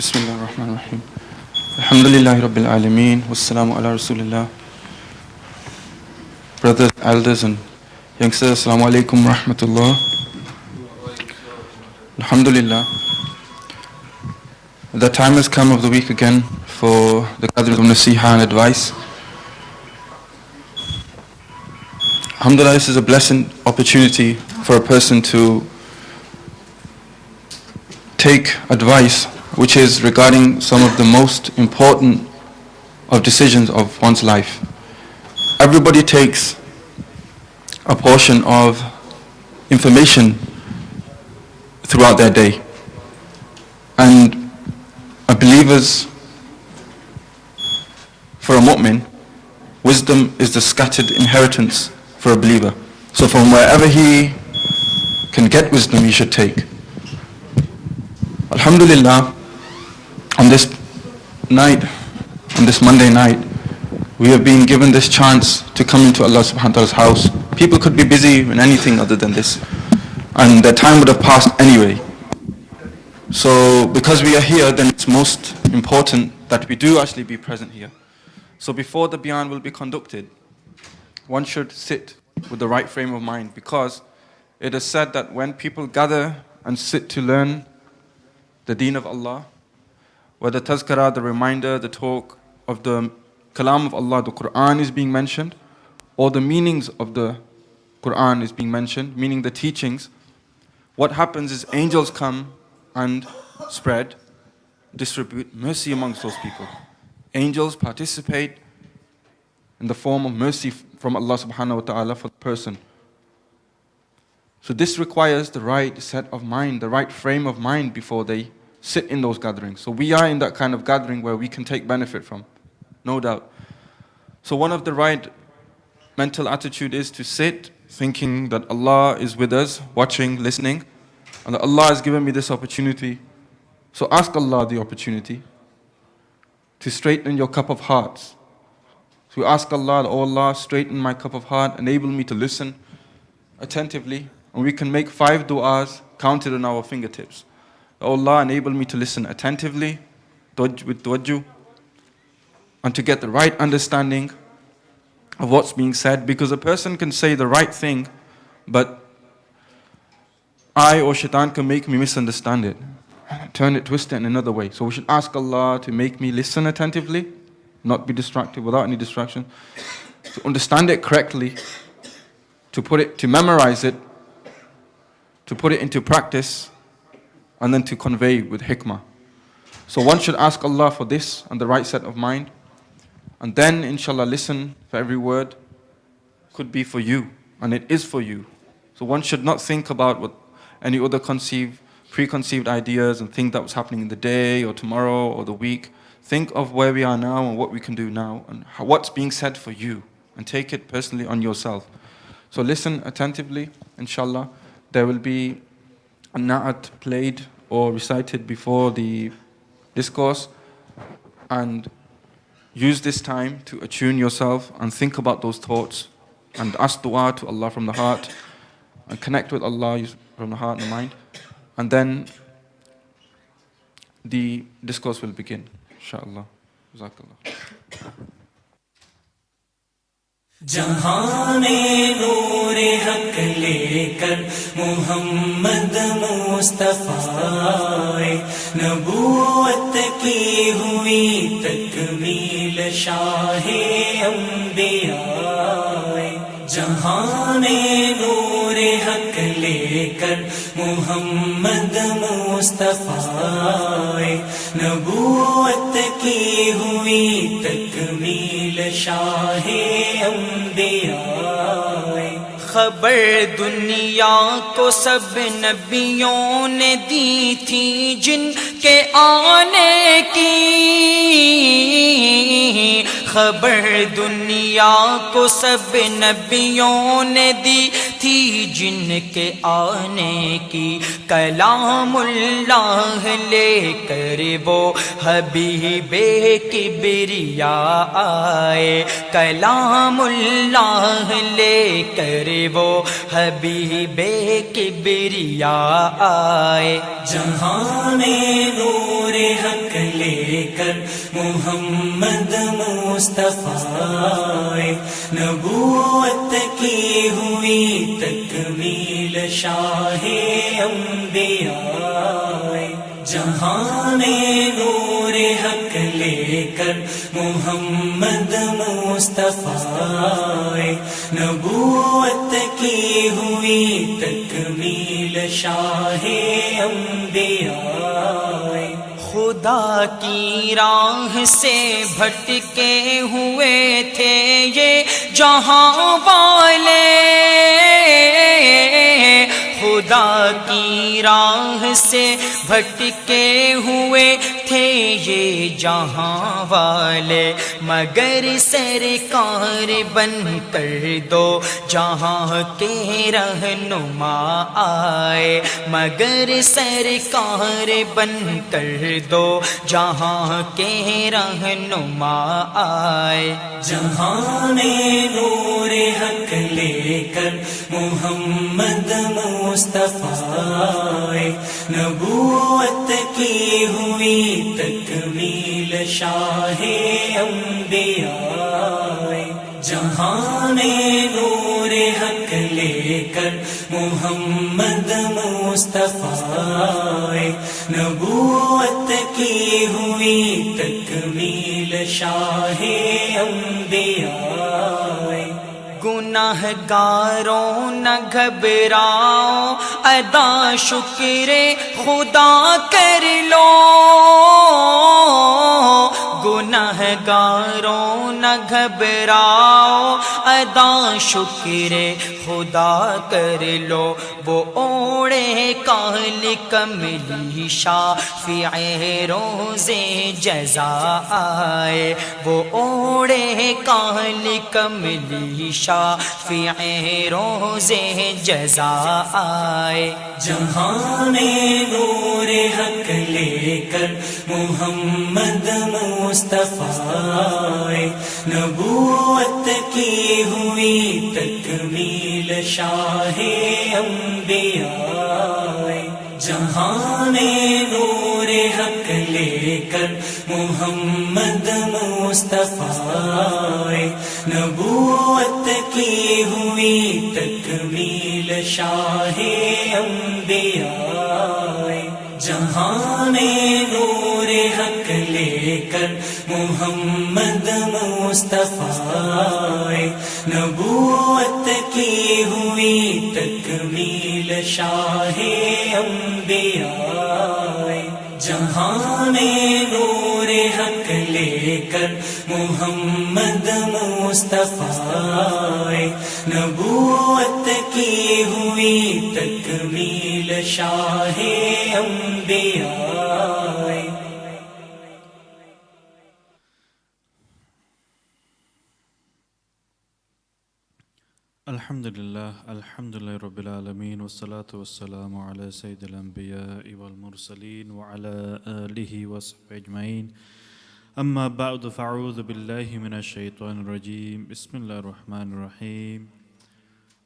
Bismillah ar-Rahman ar-Rahim. Alhamdulillahi Rabbil Alameen. Wassalamu ala Rasulillah. Brothers, elders, and youngsters, Assalamu alaikum wa rahmatullah. Alhamdulillah. The time has come of the week again for the gathering of Nasiha and advice. Alhamdulillah, this is a blessed opportunity for a person to take advice which is regarding some of the most important of decisions of one's life. Everybody takes a portion of information throughout their day. And a believer's, for a mu'min, wisdom is the scattered inheritance for a believer. So from wherever he can get wisdom, he should take. Alhamdulillah, on this night, on this Monday night, we have been given this chance to come into Allah subhanahu wa ta'ala's house. People could be busy in anything other than this, and their time would have passed anyway. So because we are here, then it's most important that we do actually be present here. So before the bayan will be conducted, one should sit with the right frame of mind, because it is said that when people gather and sit to learn the deen of Allah, whether tazkara, the reminder, the talk of the kalam of Allah, the Quran is being mentioned, or the meanings of the Quran is being mentioned, meaning the teachings, what happens is angels come and spread, distribute mercy amongst those people. Angels participate in the form of mercy from Allah subhanahu wa ta'ala for the person. So this requires the right set of mind, the right frame of mind before they sit in those gatherings. So we are in that kind of gathering where we can take benefit from, no doubt. So one of the right mental attitude is to sit thinking that Allah is with us, watching, listening, and that Allah has given me this opportunity. So ask Allah the opportunity to straighten your cup of hearts. So you ask Allah, oh Allah, straighten my cup of heart, enable me to listen attentively, and we can make 5 du'as counted on our fingertips. Oh Allah, enable me to listen attentively, with tawajjuh, and to get the right understanding of what's being said, because a person can say the right thing, but I or shaitan can make me misunderstand it, turn it, twist it in another way. So we should ask Allah to make me listen attentively, not be distracted without any distraction, to understand it correctly, to memorize it, to put it into practice, and then to convey with hikmah. So one should ask Allah for this and the right set of mind, and then inshallah listen for every word. Could be for you, and it is for you. So one should not think about what any other preconceived ideas and think that was happening in the day or tomorrow or the week. Think of where we are now and what we can do now and what's being said for you, and take it personally on yourself. So listen attentively, inshallah. There will be a na'at played or recited before the discourse, and use this time to attune yourself and think about those thoughts and ask dua to Allah from the heart and connect with Allah from the heart and mind, and then the discourse will begin, inshallah. Jazakallah. जहां में नूरे हक लेकर मोहम्मद मुस्तफा आए, नबूवत की हुई तकमील शाहे अंबिया आए। जहां में नूरे हक लेकर मोहम्मद मुस्तफा आए, नबूवत की हुई तकमील शाहे अंबिया आए। खबर दुनिया को सब नबियों ने दी थी जिनके आने की, खबर दुनिया को सब नबियों ने दी تھی جن کے آنے کی، کلام اللہ لے کر وہ حبیب کبریا آئے، کلام اللہ لے کر وہ حبیب کبریا آئے۔ جہاں میں نور حق لے کر محمد مصطفیٰ آئے، نبوت کی ہوئی تکمیل شاہ انبیاء آئے۔ جہاں میں نور حق لے کر محمد مصطفیٰ آئے، نبوت کی ہوئی تکمیل شاہ انبیاء آئے۔ خدا کی راہ سے بھٹکے ہوئے تھے یہ جہاں والے، خدا کی راہ سے بھٹکے ہوئے تھے یہ جہاں والے، مگر سرکار بن کر دو جہاں کے رہنما آئے، مگر سرکار بن کر دو جہاں کے رہنما آئے۔ جہاں میں نور حق لے کر محمد مصطفیٰ آئے، نبوت کی ہوئی تکمیل شاہ انبیاء آئے۔ جہاں میں نور حق لے کر محمد مصطفیٰ آئے، نبوت کی ہوئی تکمیل شاہ انبیاء آئے۔ گناہ گاروں نہ گھبراؤ، ادا شکر خدا کر لو، گناہ گاروں نہ گھبراؤ، ادا شکر خدا کر لو، وہ اوڑے کال کملی شافع روز جزا آئے، وہ اوڑے کال کملی شافع روز جزا آئے۔ جہاں میں نور حق لے کر محمد مصطفیٰ آئے، نبوت کی ہوئی تکمیل شاہ انبیاء آئے۔ جہاں میں نور حق لے کر محمد مصطفیٰ آئے، نبوت کی ہوئی تکمیل شاہ انبیاء آئے۔ جہاں میں نور حق لے کر محمد مصطفیٰ آئے، نبوت کی ہوئی تکمیل شاہ انبیاء آئے۔ جہاں میں نور حق لے کر محمد مصطفیٰ آئے، نبوت کی ہوئی تکمیل شاہ انبیاء آئے۔ الحمدللہ رب العالمین والصلاة والسلام علی سید الانبیاء والمرسلین وعلی آلہ وصحبہ اجمعین، اما بعد فاعوذ باللہ من الشیطان الرجیم، بسم اللہ الرحمن الرحیم۔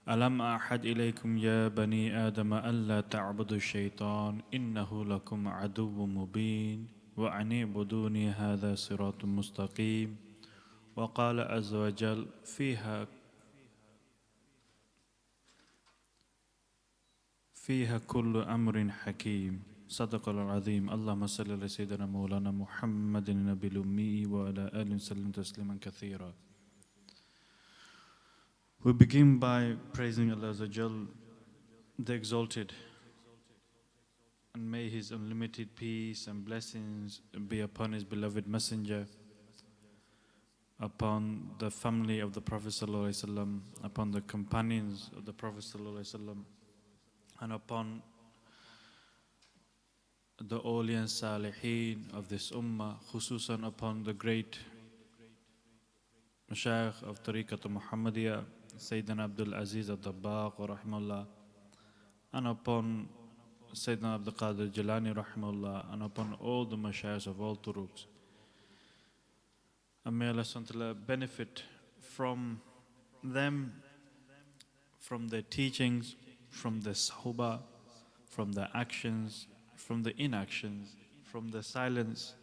الم اعہد الیکم یا بنی آدم الا تعبدوا الشیطان انہ لکم عدو مبین وان اعبدونی ھذا صراط مستقیم۔ وقال عز وجل فيها كل أمر حكيم، صدق العظيم۔ اللهم صل على سيدنا مولانا محمد النبي الأمي وعلى آله وسلم تسليما كثيرا۔ We begin by praising Allah Azza Jal, the Exalted, and may His unlimited peace and blessings be upon His beloved Messenger, upon the family of the Prophet ﷺ, upon the companions of the Prophet ﷺ, and upon the awliya and salihin of this ummah, khususan upon the great Mashayikh of Tariqat Muhammadiyah, Sayyidina Abdul Aziz al-Dabbaq rahimahullah, and upon Sayyidina Abdul Qadir Jilani rahimahullah, and upon all the mashaykhs of all turuqs. And may Allah subhanahu wa ta'ala benefit from them, from their teachings, from their sahaba, from their actions, from the inactions, from the silence,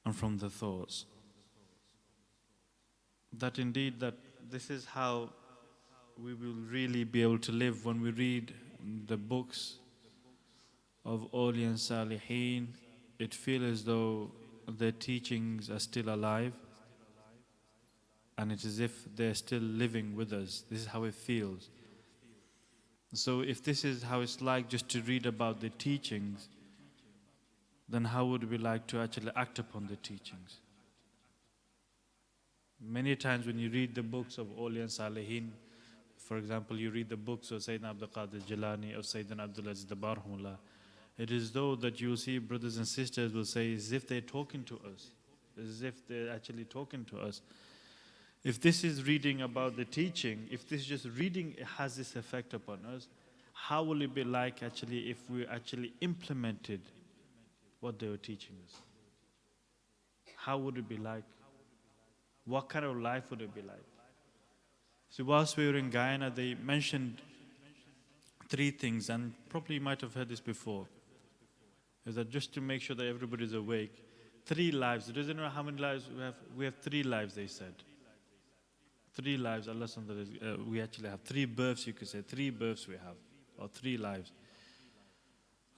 and from the thoughts. That indeed, that this is how we will really be able to live when we read the books of Awliya and Salihin. It feels as though their teachings are still alive, and it's as if they're still living with us. This is how it feels. So if this is how it's like just to read about the teachings, then how would we like to actually act upon the teachings? Many times when you read the books of Awliya and Salihin, for example, you read the books of Sayyidina Abdul Qadir Jilani, of Sayyidina Abdul Aziz Dabbaq, it is though that you will see brothers and sisters will say as if they're talking to us, as if they're actually talking to us. If this is reading about the teaching, if this just reading has this effect upon us, how will it be like actually if we actually implemented what they were teaching us? How would it be like? What kind of life would it be like? So whilst we were in Guyana, they mentioned three things, and probably you might have heard this before, is that just to make sure that everybody's awake, 3 lives. It doesn't know how many lives we have. We have 3 lives, they said. 3 lives, Allah we actually have 3 births, you could say. 3 births we have, or 3 lives.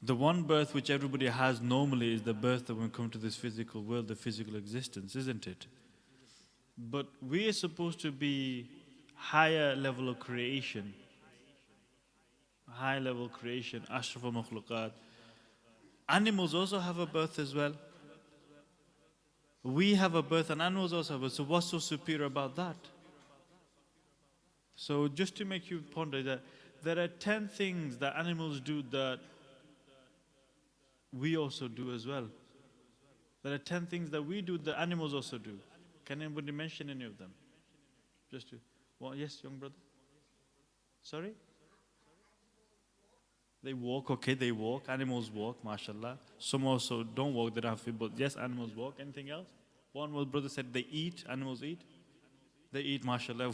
The one birth which everybody has normally is the birth that when we come to this physical world, the physical existence, isn't it? But we are supposed to be higher level of creation, high level creation, ashraf al-makhluqat. Animals also have a birth as well. We have a birth and animals also have a birth. So what's so superior about that? So just to make you ponder that there are 10 things that animals do that we also do as well. There are 10 things that we do that animals also do. Can anybody mention any of them? Just to, well, yes, young brother. Sorry? They walk, okay, they walk. Animals walk, mashallah. Some also don't walk, they don't have feet, but yes, animals walk. Anything else? One more brother said they eat, animals eat. They eat, mashallah.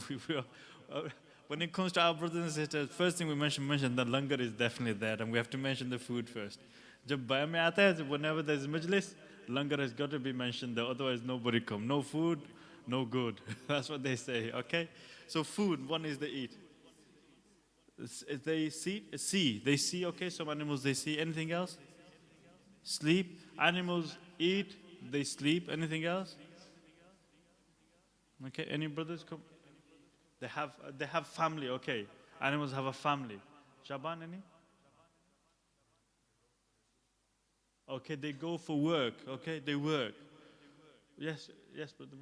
When it comes to our brothers and sisters, first thing we mention that langar is definitely there, and we have to mention the food first. Whenever there's majlis, langar has got to be mentioned there, otherwise nobody come. No food, no good. That's what they say, okay? So food, one is they eat. They see, they see, okay, some animals they see. Anything else? Sleep. Animals eat, they sleep. Anything else? Okay, any brothers come? They have family, okay. Animals have a family. Shaban, any? Okay, they go for work, okay, they work. Yes, yes, brother.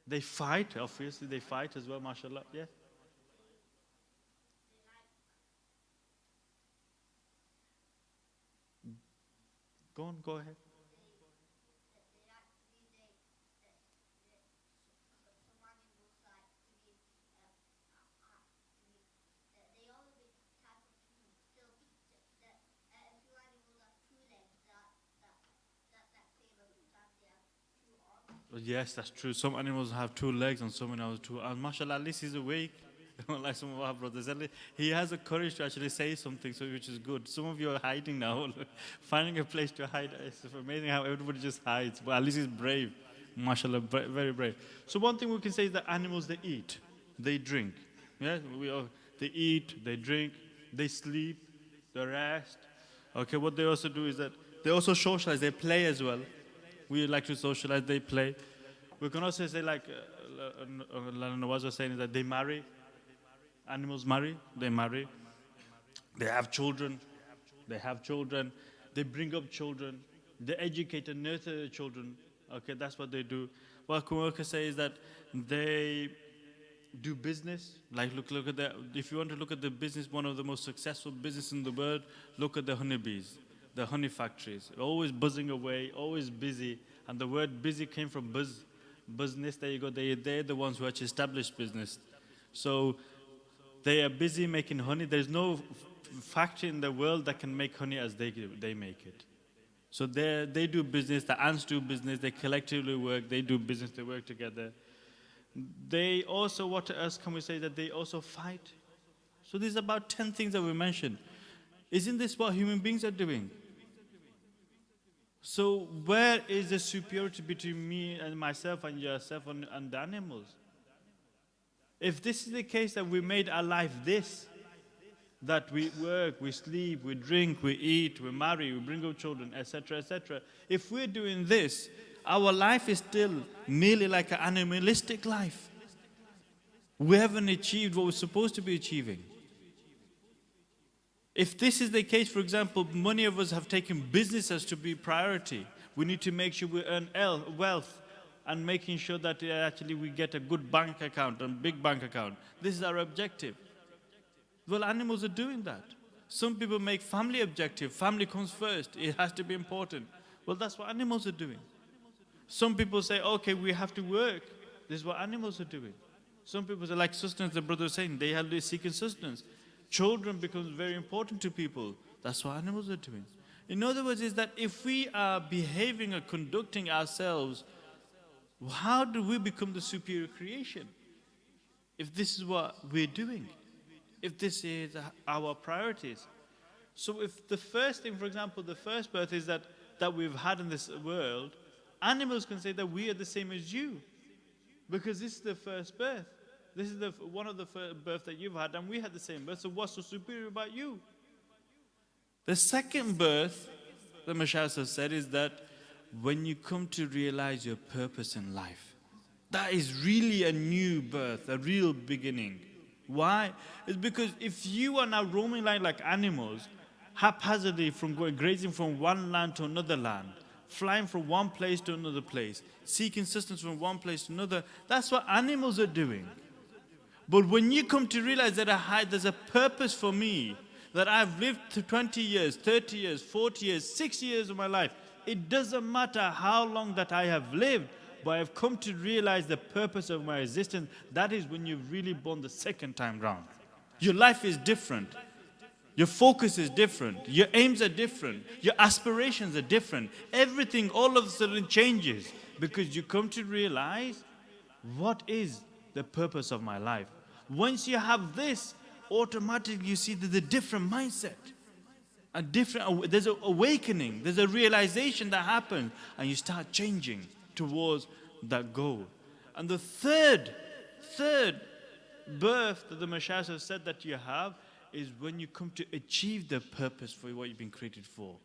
They fight, obviously, they fight as well, mashallah, yes. Go on, go ahead. Yes, that's true. Some animals have 2 legs and some animals have 2 arms. Mashallah, at least he's awake. Like some of our brothers. At least he has the courage to actually say something, so which is good. Some of you are hiding now. Finding a place to hide. It's amazing how everybody just hides. But at least he's brave. Mashallah, very brave. So one thing we can say is that animals, they eat. They drink. Yeah, they eat, they drink, they sleep, they rest. Okay, what they also do is that they also socialize. They play as well. We like to socialize, they play. We can also say, like Nawaz was saying, that they marry. Animals marry, they marry. They have children, they bring up children, they educate and nurture their children. Okay, that's what they do. What we can say is that they do business. Like look at that. If you want to look at the business, one of the most successful business in the world, look at the honeybees. The honey factories, always buzzing away, always busy. And the word busy came from buzz. business, there you go, they're the ones who actually establish business. So they are busy making honey. There's no factory in the world that can make honey as they make it. So they do business, the ants do business, they collectively work, they do business, they work together. They also, what else can we say, that they also fight? So there's about 10 things that we mentioned. Isn't this what human beings are doing? So where is the superiority between me and myself and yourself and the animals? If this is the case that we made our life this, that we work, we sleep, we drink, we eat, we marry, we bring up children, etc., etc. If we're doing this, our life is still merely like an animalistic life. We haven't achieved what we're supposed to be achieving. If this is the case, for example, many of us have taken business as to be priority. We need to make sure we earn wealth and making sure that actually we get a good bank account, a big bank account. This is our objective. Well, animals are doing that. Some people make family objective. Family comes first. It has to be important. Well, that's what animals are doing. Some people say, okay, we have to work. This is what animals are doing. Some people say, like sustenance, the brother was saying, they are seeking sustenance. Children becomes very important to people. That's what animals are doing. In other words, is that if we are behaving or conducting ourselves, how do we become the superior creation? If this is what we're doing, if this is our priorities. So if the first thing, for example, the first birth is that we've had in this world, animals can say that we are the same as you, because this is the first birth. This is one of the first birth that you've had, and we had the same birth. So what's so superior about you? The second birth, the Mashayikh has said, is that when you come to realize your purpose in life, that is really a new birth, a real beginning. Why? It's because if you are now roaming like animals, haphazardly grazing from one land to another land, flying from one place to another place, seeking sustenance from one place to another, that's what animals are doing. But when you come to realize that there's a purpose for me, that I've lived 20 years, 30 years, 40 years, 60 years of my life, it doesn't matter how long that I have lived, but I've come to realize the purpose of my existence. That is when you've really born the second time round. Your life is different. Your focus is different. Your aims are different. Your aspirations are different. Everything all of a sudden changes because you come to realize what is the purpose of my life. Once you have this, automatically you see there's a different mindset. There's an awakening, there's a realization that happens, and you start changing towards that goal. And the third birth that the Mashayikh have said that you have is when you come to achieve the purpose for what you've been created for,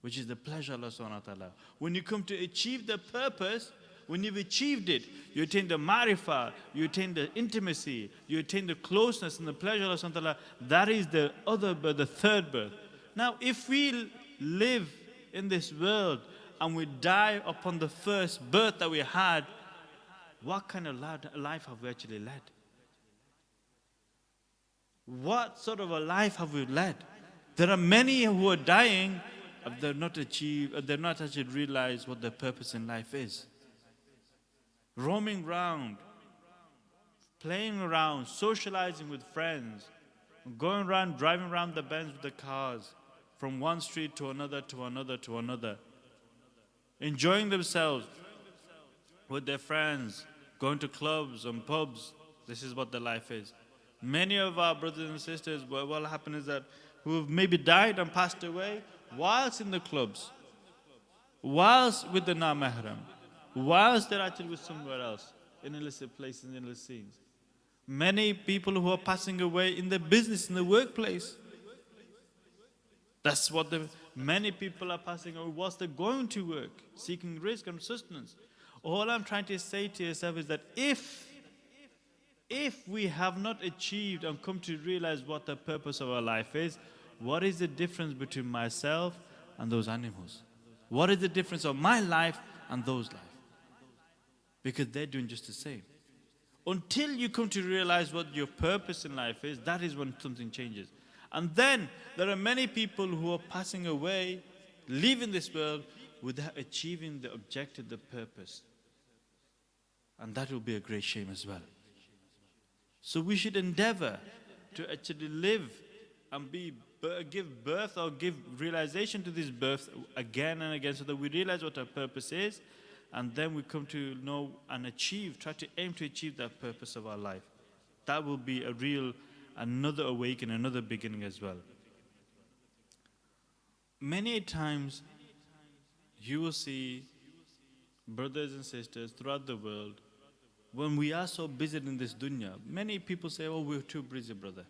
which is the pleasure of Allah subhanahu wa ta'ala. When you come to achieve the purpose, when you've achieved it, you attain the marifah, you attain the intimacy, you attain the closeness and the pleasure of Allah subhanahu wa ta'ala. That is the other birth, the third birth. Now, if we live in this world and we die upon the first birth that we had, what kind of life have we actually led? What sort of a life have we led? There are many who are dying, they've not actually realized what their purpose in life is. Roaming around, playing around, socializing with friends, going around, driving around the bends with the cars, from one street to another, to another, to another. Enjoying themselves with their friends, going to clubs and pubs. This is what their life is. Many of our brothers and sisters, what will happen is that who have maybe died and passed away whilst in the clubs, whilst with the na-mahram, whilst they're actually with somewhere else, in illicit places, in illicit scenes. Many people who are passing away in their business, in the workplace. That's what many people are passing away whilst they're going to work, seeking risk and sustenance. All I'm trying to say to yourself is that if we have not achieved and come to realize what the purpose of our life is, what is the difference between myself and those animals? What is the difference of my life and those lives? Because they're doing just the same. Until you come to realize what your purpose in life is, that is when something changes. And then there are many people who are passing away, leaving this world without achieving the objective, the purpose. And that will be a great shame as well. So we should endeavor to actually live and give birth or give realization to this birth again and again, so that we realize what our purpose is, and then we come to know and achieve, try to aim to achieve that purpose of our life. That will be another awakening, another beginning as well. Many times you will see brothers and sisters throughout the world, when we are so busy in this dunya, many people say, oh, we're too busy, brother.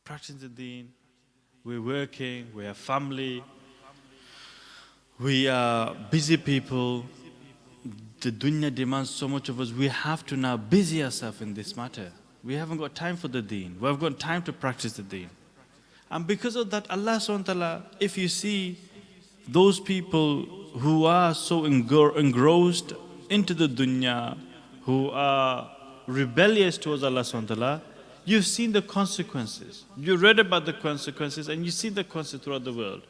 Practicing the deen, we're working, we have family, we are busy people. The dunya demands so much of us. We have to now busy ourselves in this matter. We haven't got time for the deen. We haven't got time to practice the deen. And because of that, Allah subhanahu wa ta'ala, if you see those people who are so engrossed into the dunya, who are rebellious towards Allah subhanahu wa ta'ala, you've seen the consequences. You read about the consequences and you see the consequences throughout the world.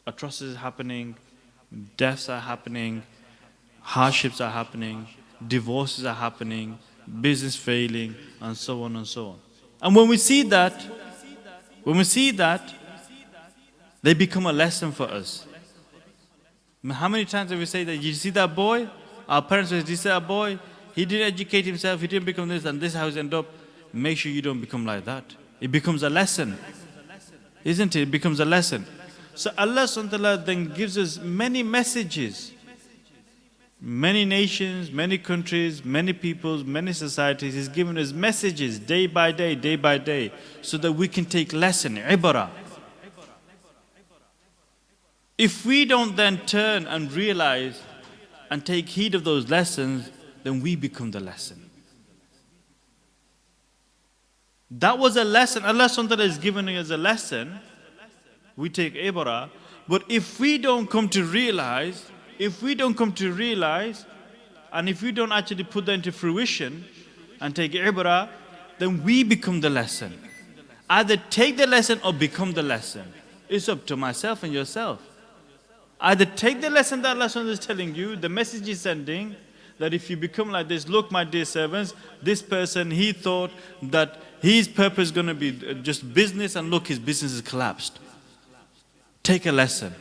Atrocities are happening, deaths are happening, hardships are happening, divorces are happening, business failing, and so on and so on. And when we see that, they become a lesson for us. How many times have we said that, you see that boy? Our parents say, you see that boy? He didn't educate himself, he didn't become this, and this is how he's ended up. Make sure you don't become like that. It becomes a lesson. Isn't it? It becomes a lesson. So Allah subhanahu wa ta'ala then gives us many messages. Many nations, many countries, many peoples, many societies. He's given us messages day by day, so that we can take lesson, ibarah. If we don't then turn and realize and take heed of those lessons, then we become the lesson. That was a lesson. Allah subhanahu wa ta'ala is giving us a lesson. We take ibarah. But if we don't come to realize, and if we don't actually put that into fruition and take ibarah, then we become the lesson. Either take the lesson or become the lesson. It's up to myself and yourself. Either take the lesson that Allah subhanahu wa ta'ala is telling you, the message He's sending, that if you become like this, look, my dear servants, this person, he thought that his purpose is going to be just business, and look, his business has collapsed. Take a lesson.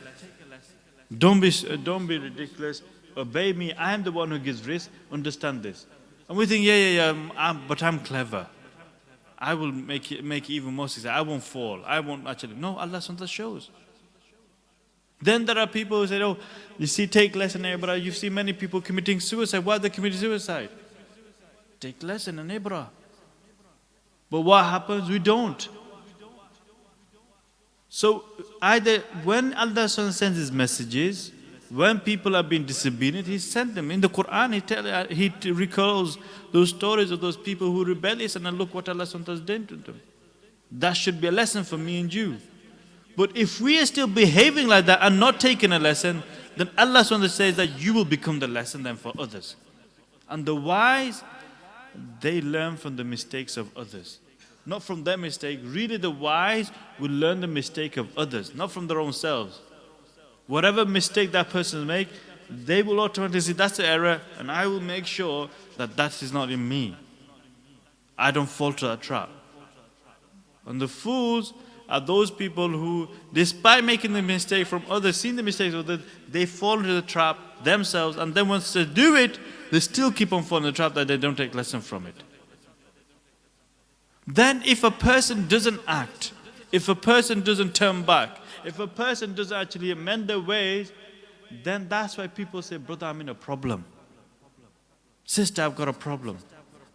Don't be ridiculous. Obey me. I am the one who gives risk. Understand this. And we think, but I'm clever. I will make it even more successful. I won't fall. I won't actually. No, Allah subhanahu wa ta'ala shows. Then there are people who say, oh, you see, take lesson in Ibrah. You see many people committing suicide. Why are they committing suicide? Take lesson in Ibrah. But what happens? We don't. So either when Allah sends His messages, when people are being disobedient, He sent them. In the Quran, He recalls those stories of those people who are rebellious, and then look what Allah has done to them. That should be a lesson for me and you. But if we are still behaving like that and not taking a lesson, then Allah says that you will become the lesson then for others. And the wise, they learn from the mistakes of others. Not from their mistake. Really, the wise will learn the mistake of others, not from their own selves. Whatever mistake that person make, they will automatically say, that's the error, and I will make sure that that is not in me. I don't fall to that trap. And the fools are those people who, despite making the mistake from others, seeing the mistakes of others, they fall into the trap themselves, and then once they do it, they still keep on falling in the trap that they don't take lesson from it. Then if a person doesn't act, if a person doesn't turn back, if a person doesn't actually amend their ways, then that's why people say, brother, I'm in a problem. Sister, I've got a problem.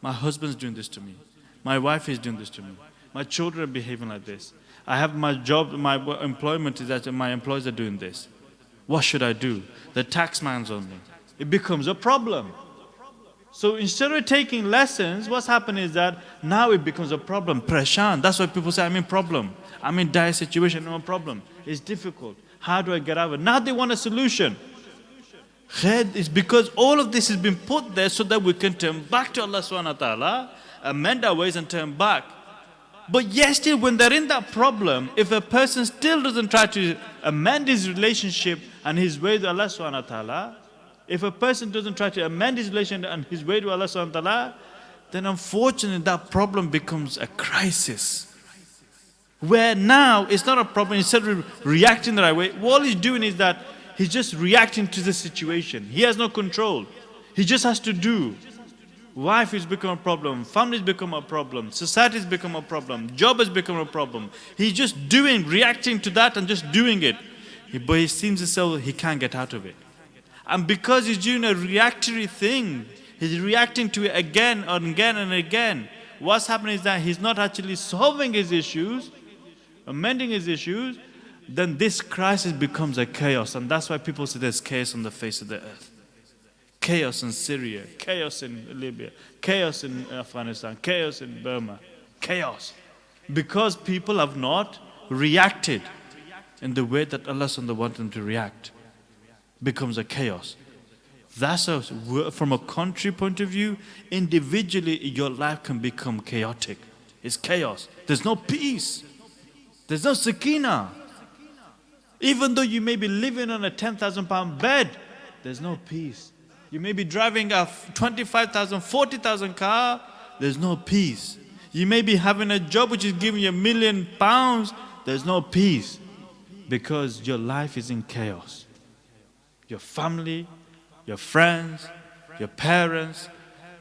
My husband's doing this to me. My wife is doing this to me. My children are behaving like this. I have my job, my employment is that my employees are doing this. What should I do? The tax man's on me. It becomes a problem. So instead of taking lessons, what's happened is that now it becomes a problem. Preshan. That's why people say, I'm in problem. I'm in dire situation, I'm in a problem. It's difficult. How do I get out of it? Now they want a solution. It's because all of this has been put there so that we can turn back to Allah subhanahu wa ta'ala, amend our ways and turn back. But yes, still when they're in that problem, if a person still doesn't try to amend his relationship and his way with Allah subhanahu wa ta'ala, If a person doesn't try to amend his relation and his way to Allah subhanahu wa ta'ala, then unfortunately that problem becomes a crisis. Where now it's not a problem, instead of reacting the right way, all he's doing is that he's just reacting to the situation. He has no control. He just has to do. Wife has become a problem, family has become a problem, society has become a problem, job has become a problem. He's just doing, reacting to that and just doing it. But he seems as though he can't get out of it. And because he's doing a reactory thing, he's reacting to it again and again and again. What's happening is that he's not actually solving his issues, amending his issues. Then this crisis becomes a chaos. And that's why people say there's chaos on the face of the earth. Chaos in Syria, chaos in Libya, chaos in Afghanistan, chaos in Burma. Chaos. Because people have not reacted in the way that Allah wants them to react. Becomes a chaos. That's from a country point of view, individually your life can become chaotic. It's chaos. There's no peace. There's no sakina. Even though you may be living on a 10,000 pound bed, there's no peace. You may be driving a 25,000, 40,000 car, there's no peace. You may be having a job which is giving you £1 million, there's no peace. Because your life is in chaos. Your family, your friends, your parents,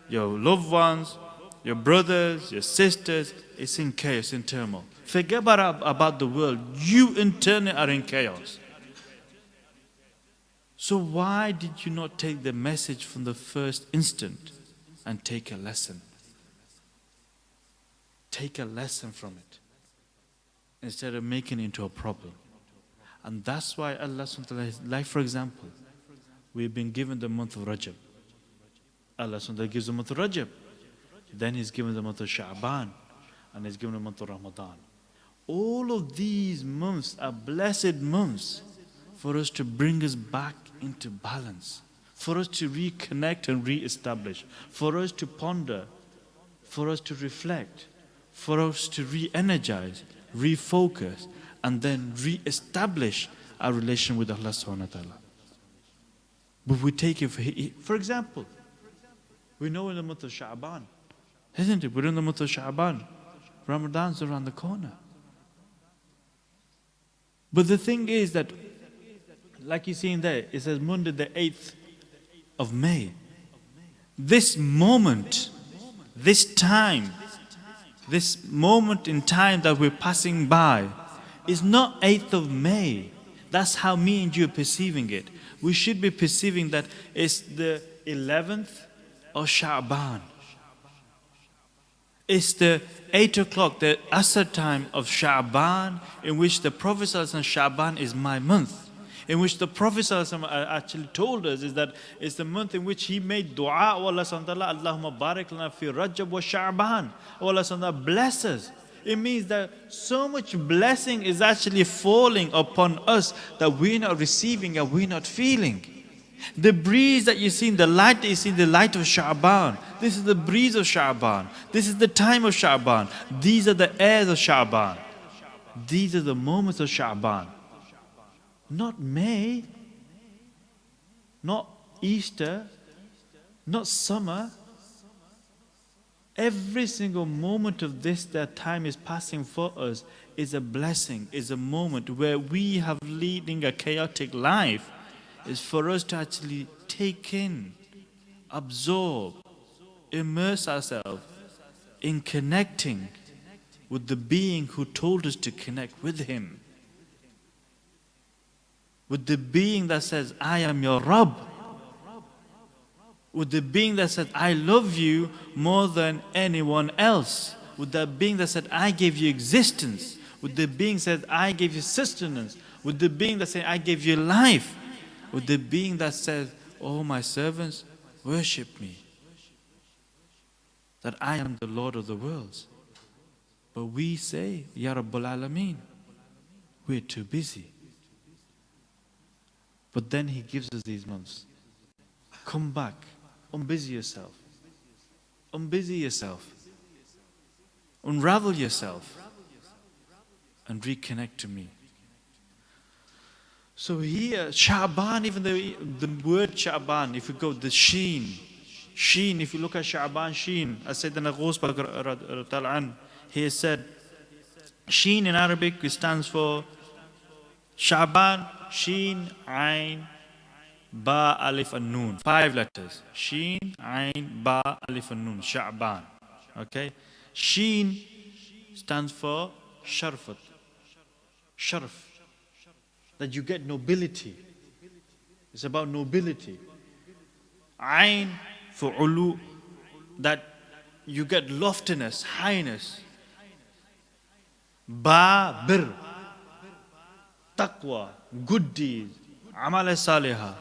your loved ones, your brothers, your sisters, it's in chaos, in turmoil. Forget about the world. You internally are in chaos. So why did you not take the message from the first instant and take a lesson? Take a lesson from it instead of making it into a problem. And that's why Allah subhanahu wa ta'ala, like for example, we've been given the month of Rajab. Allah subhanahu wa ta'ala gives the month of Rajab. Then He's given the month of Shaban. And He's given the month of Ramadan. All of these months are blessed months for us to bring us back into balance, for us to reconnect and re-establish, for us to ponder, for us to reflect, for us to re-energize, refocus, and then re-establish our relation with Allah subhanahu wa ta'ala. But we take it for example, we know in the month of Shaban, isn't it? We're in the month of Shaban. Ramadan's around the corner. But the thing is that, like you see in there, it says Monday the 8th of May. This moment, this time, this moment in time that we're passing by is not 8th of May. That's how me and you are perceiving it. We should be perceiving that it's the 11th of Shaban. It's the 8 o'clock, the Asr time of Shaban, in which the Prophet ﷺ, Shaban is my month. In which the Prophet ﷺ actually told us is that it's the month in which he made dua, oh Allah subhanahu wa ta'ala, Allahumma barik lana fi Rajab wa Sha'ban. Oh Allah subhanahu wa ta'ala, bless us. It means that so much blessing is actually falling upon us that we're not receiving and we're not feeling. The breeze that you see, the light that you see, the light of Sha'ban. This is the breeze of Sha'ban. This is the time of Sha'ban. These are the airs of Sha'ban. These are the moments of Sha'ban. Not May, not Easter, not summer. Every single moment of this that time is passing for us is a blessing, is a moment where we have leading a chaotic life, is for us to actually take in, absorb, immerse ourselves in connecting with the being who told us to connect with Him. With the being that says, I am your Rabb. With the being that said, I love you more than anyone else. With the being that said, I gave you existence. With the being that said, I gave you sustenance. With the being that said, I gave you life. With the being that says, oh my servants, worship me. That I am the Lord of the worlds. But we say, Ya Rabbul Alameen, we're too busy. But then He gives us these months. Come back. Unbusy yourself. Unbusy yourself. Unravel yourself. And reconnect to me. So here, Shaban, even the word Shaban, if you go, the Sheen, if you look at Shaban, Sheen, as Sayyidina Ghusbag, he said, Sheen in Arabic stands for Shaban, Sheen, Ain, Ba, Alif, and Noon. 5 letters. Sheen, Ain, Ba, Alif, and Noon. Shaban. Okay? Sheen stands for Sharfat. Sharf. That you get nobility. It's about nobility. Ain for ulu. That you get loftiness, highness. Ba, bir. Taqwa, good deeds. Amal salihah.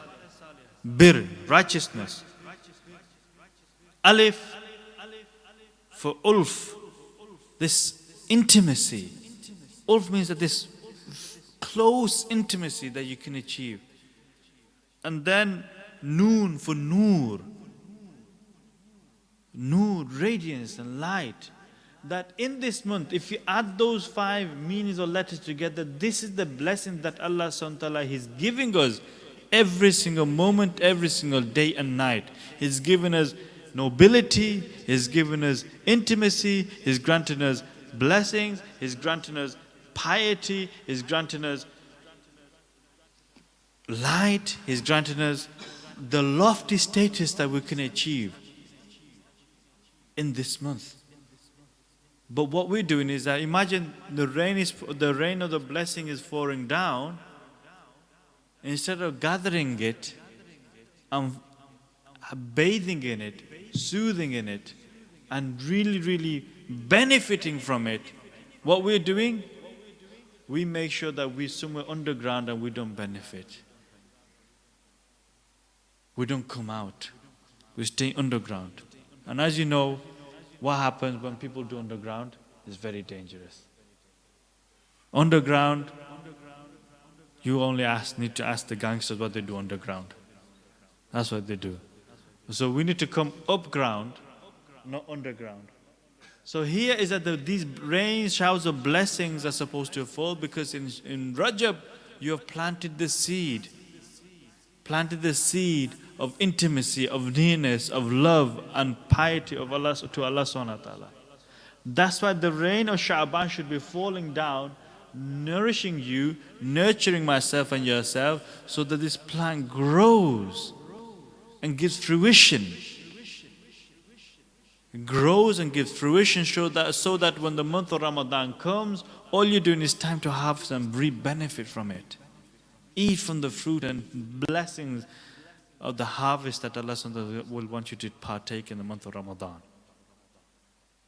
Bir, righteousness. Alif for ulf. This intimacy. Ulf means that this close intimacy that you can achieve. And then noon for nur. Nur, radiance and light. That in this month, if you add those 5 meanings or letters together, this is the blessing that Allah subhanahu wa ta'ala is giving us every single moment, every single day and night. He's given us nobility, He's given us intimacy, He's granted us blessings, He's granted us piety, He's granted us light, He's granted us the lofty status that we can achieve in this month. But what we're doing is that imagine the rain of the blessing is pouring down. Instead of gathering it and bathing in it, soothing in it, and really benefiting from it, what we're doing, we make sure that we're somewhere underground and we don't benefit. We don't come out. We stay underground. And as you know, what happens when people do underground is very dangerous. Underground, you only need to ask the gangsters what they do underground. That's what they do. So we need to come up ground, not underground. So here is that these rain showers of blessings are supposed to fall because in Rajab you have planted the seed. Planted the seed of intimacy, of nearness, of love and piety of Allah to Allah subhanahu wa ta'ala. That's why the rain of Sha'ban should be falling down, nourishing you, nurturing myself and yourself, so that this plant grows and gives fruition. It grows and gives fruition so that when the month of Ramadan comes, all you're doing is time to have some reap benefit from it. Eat from the fruit and blessings of the harvest that Allah will want you to partake in the month of Ramadan.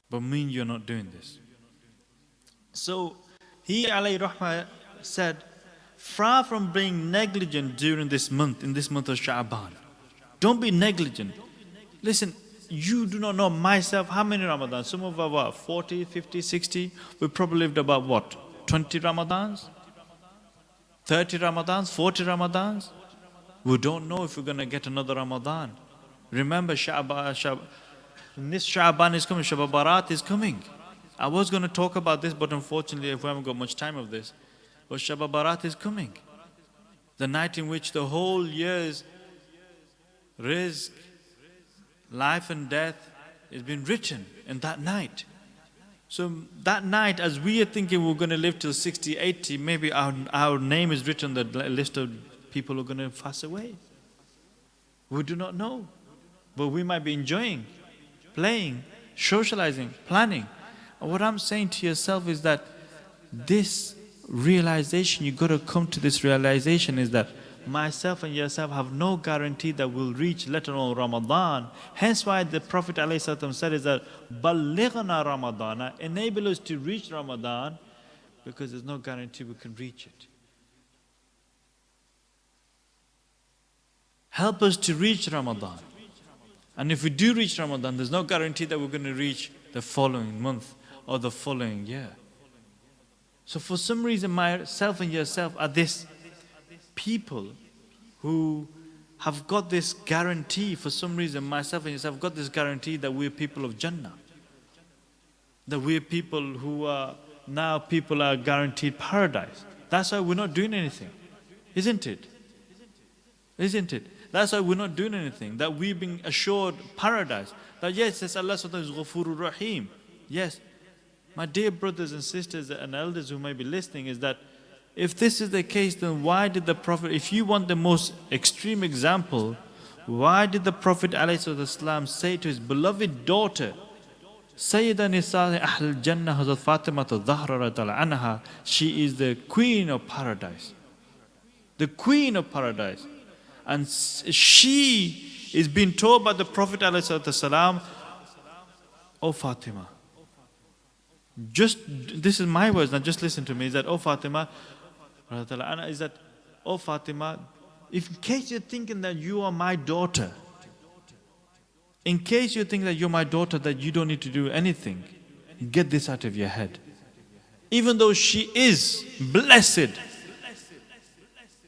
But you're not doing this. So he alayhi rahmah said, far from being negligent during this month, in this month of Sha'ban. Don't be negligent. Listen, you do not know myself, how many Ramadans? Some of us, what, 40, 50, 60? We probably lived about what, 20 Ramadans? 30 Ramadans, 40 Ramadans? We don't know if we're going to get another Ramadan. Remember, this Shaban is coming, Shab Barat is coming. I was going to talk about this, but unfortunately, we haven't got much time of this. But Shab Barat is coming. The night in which the whole year's rizq, life and death is being written in that night. So that night, as we are thinking we're going to live till 60, 80, maybe our name is written on the list of people who are going to pass away. We do not know. But we might be enjoying, playing, socializing, planning. And what I'm saying to yourself is that this realization, you've got to come to this realization, is that myself and yourself have no guarantee that we'll reach, let alone Ramadan. Hence why the Prophet ﷺ said is that Ballighna Ramadana, enable us to reach Ramadan, because there's no guarantee we can reach it. Help us to reach Ramadan. And if we do reach Ramadan, there's no guarantee that we're going to reach the following month or the following year. So for some reason, myself and yourself are this people who have got this guarantee. For some reason, myself and yourself have got this guarantee that we're people of Jannah. That we're people who are, now people are guaranteed paradise. That's why we're not doing anything. Isn't it? Isn't it? That's why we're not doing anything. That we've been assured paradise. That yes, yes, Allah SWT is Ghafurur Rahim. Yes. My dear brothers and sisters and elders who may be listening, is that if this is the case, then why did the Prophet, if you want the most extreme example, why did the Prophet ﷺ say to his beloved daughter, Sayyida Nisa Ahl Jannah Hazrat Fatima Zahra anha, she is the queen of paradise. The queen of paradise. And she is being told by the Prophet ﷺ, oh Fatima, just, this is my words, now just listen to me, is that, oh Fatima, is that, oh Fatima, if in case you're thinking that you are my daughter, in case you think that you're my daughter, that you don't need to do anything, get this out of your head. Even though she is blessed,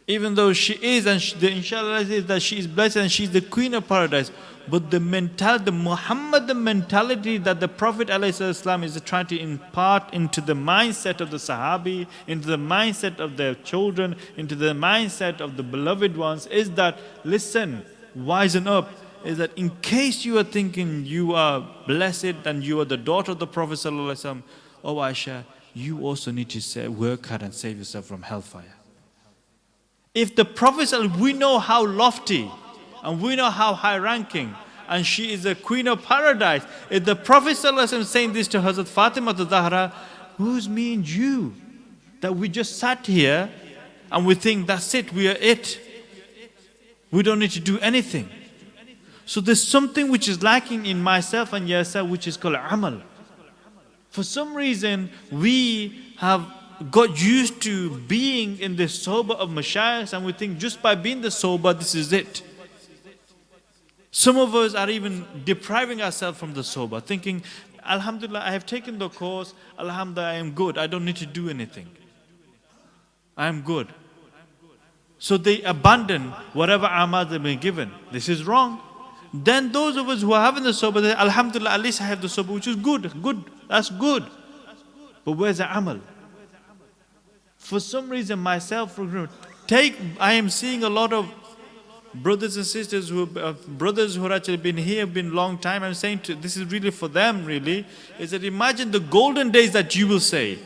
even though she is, and the inshallah is that she is blessed and she is the queen of paradise, but the mentality, the Muhammadan mentality that the Prophet ﷺ is trying to impart into the mindset of the Sahabi, into the mindset of their children, into the mindset of the beloved ones, is that, listen, wisen up, is that in case you are thinking you are blessed and you are the daughter of the Prophet ﷺ, oh Aisha, you also need to work hard and save yourself from hellfire. If the Prophet, we know how lofty and we know how high ranking, and she is the queen of paradise. If the Prophet ﷺ is saying this to Hazrat Fatima Zahra, who's me and you? That we just sat here and we think that's it, we are it. We don't need to do anything. So there's something which is lacking in myself and yourself, which is called amal. For some reason, we have got used to being in the sohbah of mashayikh, and we think just by being the sohbah, this is it. Some of us are even depriving ourselves from the sohbah, thinking, Alhamdulillah, I have taken the course, Alhamdulillah, I am good, I don't need to do anything. I am good. So they abandon whatever amal they've been given. This is wrong. Then those of us who are having the sohbah, they say, Alhamdulillah, at least I have the sohbah, which is good, that's good. But where's the amal? For some reason, myself, I am seeing a lot of brothers and sisters brothers who have actually been here, been long time. I'm saying this is really for them, really, is that imagine the golden days that you will say,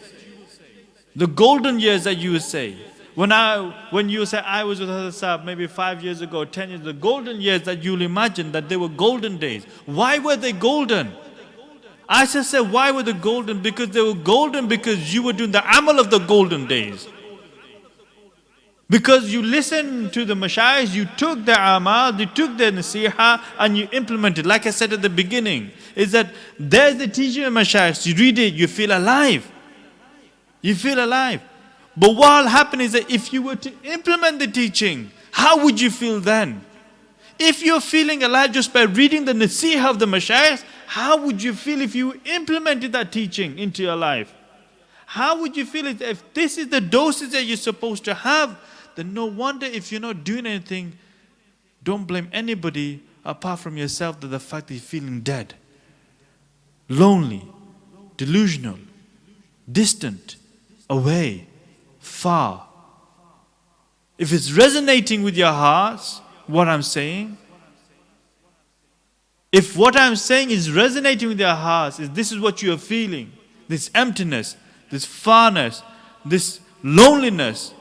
the golden years that you will say. When you say, I was with Hazrat Sahib maybe 5 years ago, 10 years, the golden years that you'll imagine that they were golden days. Why were they golden? I just said, why were they golden? Because they were golden because you were doing the amal of the golden days. Because you listened to the mashayikh, you took the amal, you took the nasiha, and you implemented. Like I said at the beginning, is that there's the teaching of mashayikh, you read it, you feel alive. You feel alive. But what will happen is that if you were to implement the teaching, how would you feel then? If you're feeling alive just by reading the nasiha of the mashayikh, how would you feel if you implemented that teaching into your life? How would you feel if this is the doses that you're supposed to have? Then no wonder if you're not doing anything, don't blame anybody apart from yourself that the fact that you're feeling dead, lonely, delusional, distant, away, far. If it's resonating with your hearts, what I'm saying, if what I'm saying is resonating with your hearts, is this is what you are feeling, this emptiness, this farness, this loneliness,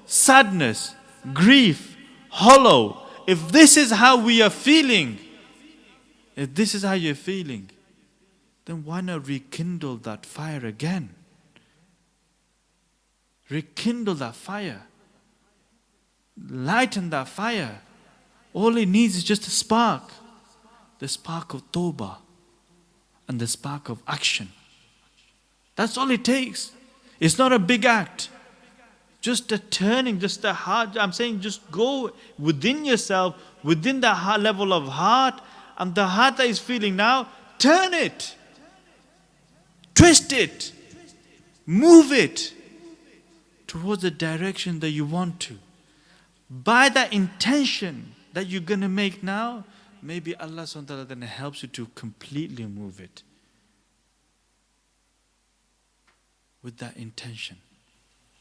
sadness, grief, hollow, if this is how we are feeling, if this is how you're feeling, then why not rekindle that fire again? Rekindle that fire. Lighten that fire. All it needs is just a spark. The spark of tawbah and the spark of action. That's all it takes. It's not a big act. Just a turning, just a heart. I'm saying just go within yourself, within the level of heart, and the heart that is feeling now, turn it. Twist it. Move it towards the direction that you want to. By that intention that you're going to make now, maybe Allah subhanahu wa ta'ala then helps you to completely move it. With that intention.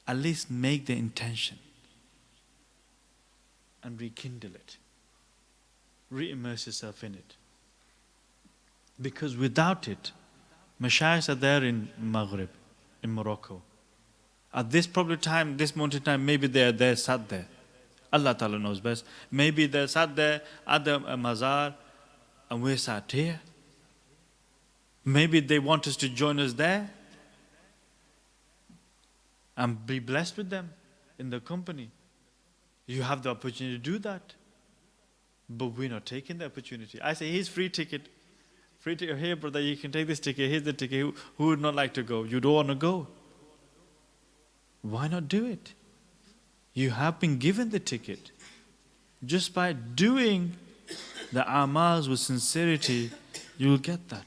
At least make the intention. and rekindle it. Re-immerse yourself in it. Because without it, Mashayikhs are there in Maghrib, in Morocco. At this probably time, this moment in time, maybe they are there, sat there. Allah Ta'ala knows best. Maybe they're sat there at the mazar and we're sat here. Maybe they want us to join us there and be blessed with them in the company. You have the opportunity to do that. But we're not taking the opportunity. I say, here's free ticket. Free ticket. Here, brother, you can take this ticket. Here's the ticket. Who would not like to go? You don't want to go. Why not do it? You have been given the ticket. Just by doing the amals with sincerity, you'll get that.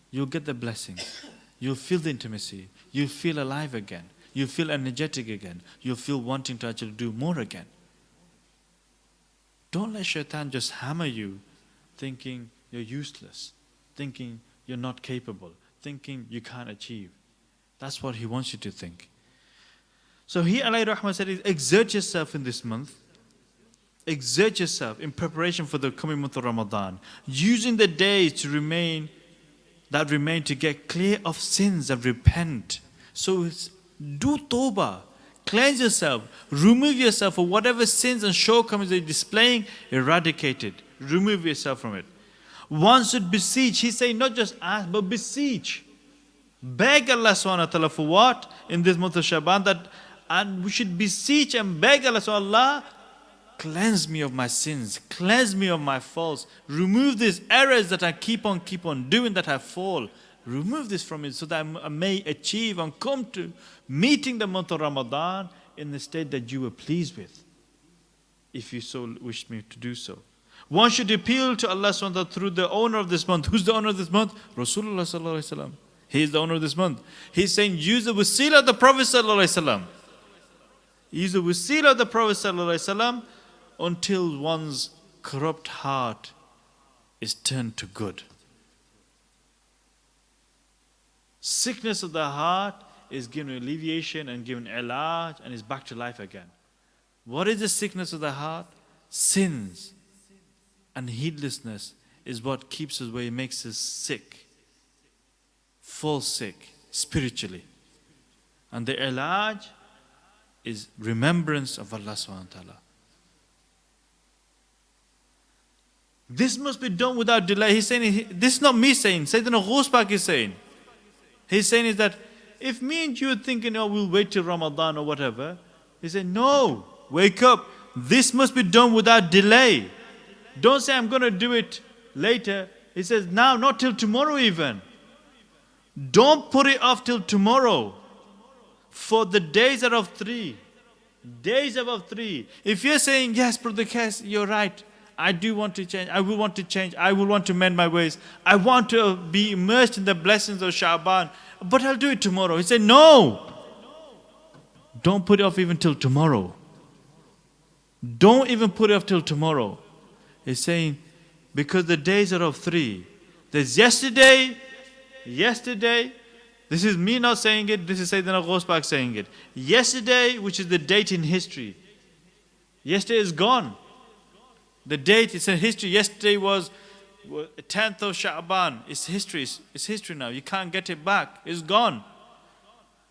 You'll get the blessings. You'll feel the intimacy. You'll feel alive again. You'll feel energetic again. You'll feel wanting to actually do more again. Don't let shaitan just hammer you thinking you're useless, thinking you're not capable, thinking you can't achieve. That's what he wants you to think. So he, alayhi rahmah, said, exert yourself in this month. Exert yourself in preparation for the coming month of Ramadan, using the days to remain to get clear of sins and repent. So do tawbah, cleanse yourself, remove yourself of whatever sins and shortcomings that you're displaying, eradicate it, remove yourself from it. One should beseech, he's saying not just ask, but beseech. Beg Allah subhanahu wa ta'ala for what? In this month of Shaban, and we should beseech and beg Allah subhanahu wa ta'ala, cleanse me of my sins, cleanse me of my faults, remove these errors that I keep on doing, that I fall. Remove this from me so that I may achieve and come to meeting the month of Ramadan in the state that you were pleased with, if you so wish me to do so. One should appeal to Allah subhanahu wa ta'ala through the owner of this month. Who's the owner of this month? Rasulullah sallallahu alaihi wasallam. He is the owner of this month. He's saying, use the wasila of the Prophet sallallahu alaihi wasallam. Use the wasila of the Prophet sallallahu alaihi wasallam until one's corrupt heart is turned to good. Sickness of the heart is given alleviation and given ilaj and is back to life again. What is the sickness of the heart? Sins and heedlessness is what keeps us away, makes us sick, fall sick spiritually. And the ilaj is remembrance of Allah subhanahu wa ta'ala. This must be done without delay. He's saying, this is not me saying, Sayyidina Ghusbak is saying. He's saying is that if me and you are thinking, oh, we'll wait till Ramadan or whatever, he said, no, wake up. This must be done without delay. Don't say, I'm going to do it later. He says, now, not till tomorrow even. Don't put it off till tomorrow. For the days are of three. Days are of three. If you're saying, yes, Brother Qais, you're right. I do want to change. I will want to change. I will want to mend my ways. I want to be immersed in the blessings of Shaban. But I'll do it tomorrow. He said, no. Don't put it off even till tomorrow. Don't even put it off till tomorrow. He's saying, because the days are of three. There's yesterday. This is me not saying it. This is Sayyidina Ghusbak saying it. Yesterday, which is the date in history. Yesterday is gone. The date is in history. Yesterday was 10th of Shaban. It's history. It's history now. You can't get it back. It's gone.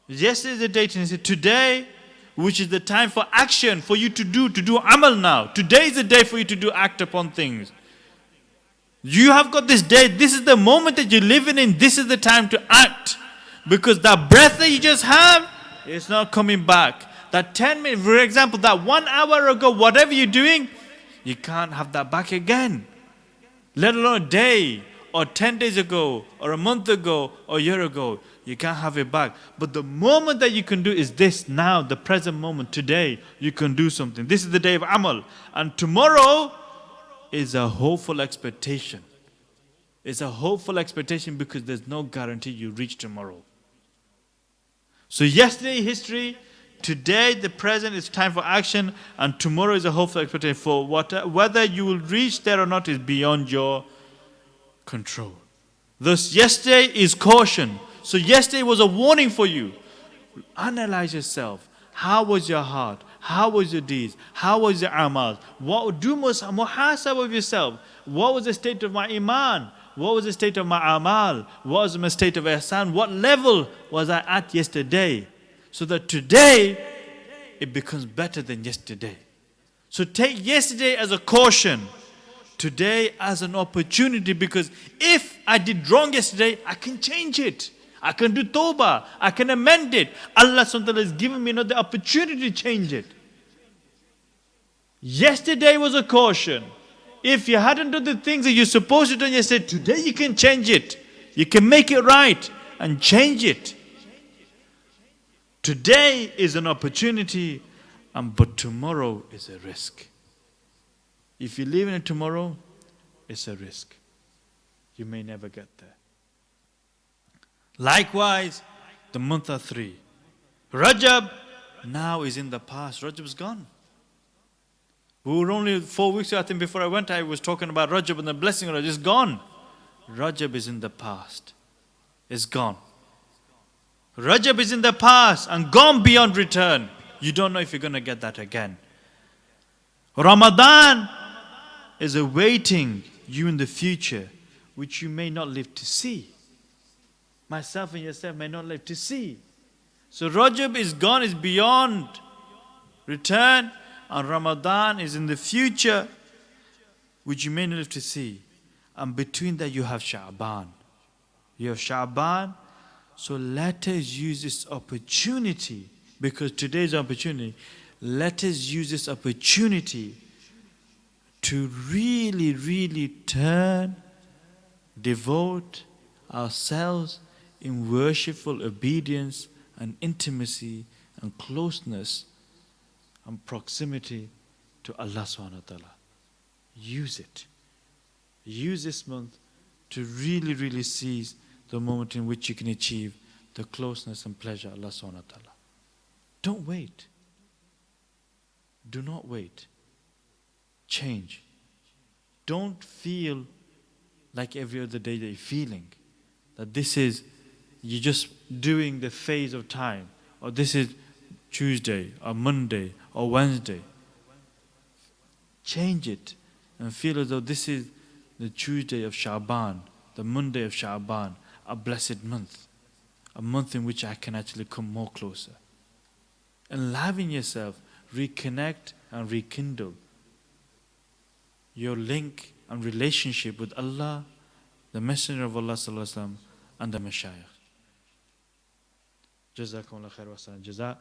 Yesterday is the date in history. Today, which is the time for action, for you to do amal now. Today is the day for you to act upon things. You have got this day. This is the moment that you're living in. This is the time to act. Because that breath that you just have, it's not coming back. That 10 minutes, for example, that 1 hour ago, whatever you're doing, you can't have that back again. Let alone a day, or 10 days ago, or a month ago, or a year ago. You can't have it back. But the moment that you can do is this now, the present moment, today, you can do something. This is the day of Amal. And tomorrow is a hopeful expectation. It's a hopeful expectation because there's no guarantee you reach tomorrow. So yesterday, history. Today, the present is time for action, and tomorrow is a hopeful expectation for whether you will reach there or not is beyond your control. Thus, yesterday is caution. So yesterday was a warning for you. Analyze yourself. How was your heart? How was your deeds? How was your amal? Do muhasabah of yourself. What was the state of my iman? What was the state of my amal? What was my state of ihsan? What level was I at yesterday? So that today, it becomes better than yesterday. So take yesterday as a caution, today as an opportunity, because if I did wrong yesterday, I can change it. I can do tawbah. I can amend it. Allah subhanahu wa ta'ala has given me another opportunity to change it. Yesterday was a caution. If you hadn't done the things that you're supposed to do yesterday, today you can change it. You can make it right and change it. Today is an opportunity, but tomorrow is a risk. If you live in it tomorrow, it's a risk. You may never get there. Likewise, the month of 3. Rajab now is in the past. Rajab is gone. We were only 4 weeks ago, I think before I went, I was talking about Rajab and the blessing of Rajab. It's gone. Rajab is in the past. It's gone. Rajab is in the past and gone beyond return. You don't know if you're going to get that again. Ramadan is awaiting you in the future, which you may not live to see. Myself and yourself may not live to see. So Rajab is gone, is beyond return, and Ramadan is in the future, which you may not live to see. And between that you have Shaban. You have Shaban. So let us use this opportunity, because today's opportunity, let us use this opportunity to really, really turn, devote ourselves in worshipful obedience and intimacy and closeness and proximity to Allah subhanahu wa ta'ala. Use it. Use this month to really, really seize the moment in which you can achieve the closeness and pleasure of Allah subhanahu wa ta'ala. Don't wait. Do not wait. Change. Don't feel like every other day that you're feeling. That this is, you're just doing the phase of time. Or this is Tuesday, or Monday, or Wednesday. Change it and feel as though this is the Tuesday of Shaban, the Monday of Shaban, a blessed month. A month in which I can actually come more closer. Enliven yourself, reconnect and rekindle your link and relationship with Allah, the Messenger of Allah sallallahu alaihi wasallam, and the Mashayikh. Jazakumullah khair wa ahsan jaza.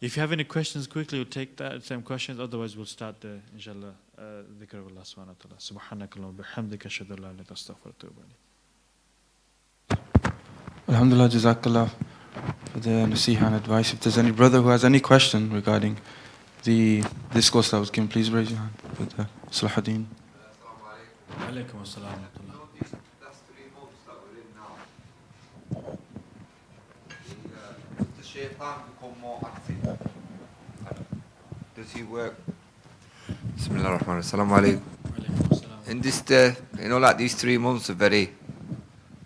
If you have any questions, quickly we'll take that same questions. Otherwise, we'll start the inshallah dhikr of Allah subhanahu wa ta'ala. Subhanakallah wa bihamdika ashhadu an la ilaha illa anta astaghfiruka wa atubu ilayk. Alhamdulillah, Jazakallah for the nasiha and advice. If there's any brother who has any question regarding the discourse that was given, please raise your hand. With Salahuddin. Alaikum assalam wa rahmatullah. That's 3 months that we're in now. Does the shaitan become more active? Does he work? Bismillah ar-Rahman ar-Rahim. Assalamu alaikum. In this day, like these 3 months are very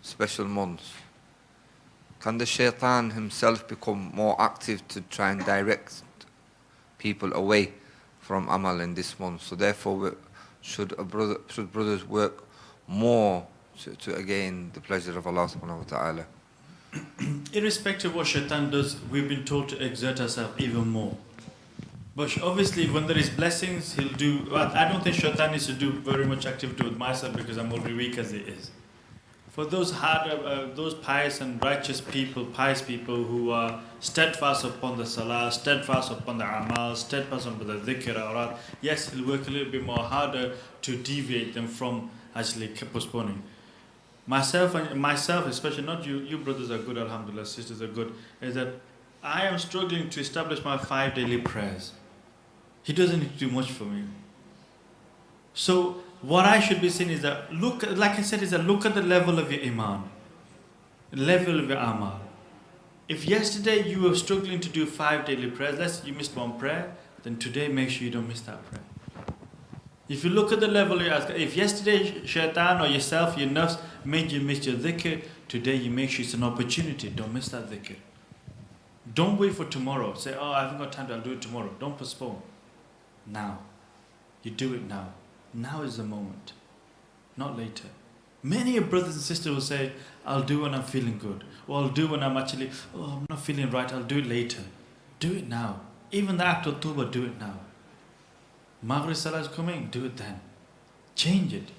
special months. Can the shaitan himself become more active to try and direct people away from amal in this month? So therefore, should brothers work more to gain the pleasure of Allah subhanahu wa ta'ala? Irrespective of what shaitan does, we've been told to exert ourselves even more. But obviously, when there is blessings, he'll do. Well, I don't think shaitan needs to do very much activity with myself because I'm already weak as it is. For those pious and righteous people, pious people who are steadfast upon the salah, steadfast upon the amal, steadfast upon the dhikr, awrat, yes, he'll work a little bit more harder to deviate them from actually postponing. Myself, especially, not you, you brothers are good, alhamdulillah, sisters are good, is that I am struggling to establish my 5 daily prayers. He doesn't need to do much for me. So, what I should be saying is that look at the level of your iman, level of your amal. If yesterday you were struggling to do 5 daily prayers, let's say you missed 1 prayer, then today make sure you don't miss that prayer. If you look at the level you ask, if yesterday shaitan or yourself, your nafs made you miss your dhikr, today you make sure it's an opportunity, don't miss that dhikr. Don't wait for tomorrow. Say, oh, I haven't got time, I'll do it tomorrow. Don't postpone. Now. You do it now. Now is the moment, not later. Many brothers and sisters will say, I'll do when I'm feeling good. Or I'll do when I'm actually, I'm not feeling right, I'll do it later. Do it now. Even the act of Tawbah, do it now. Maghrib Salah is coming, do it then. Change it.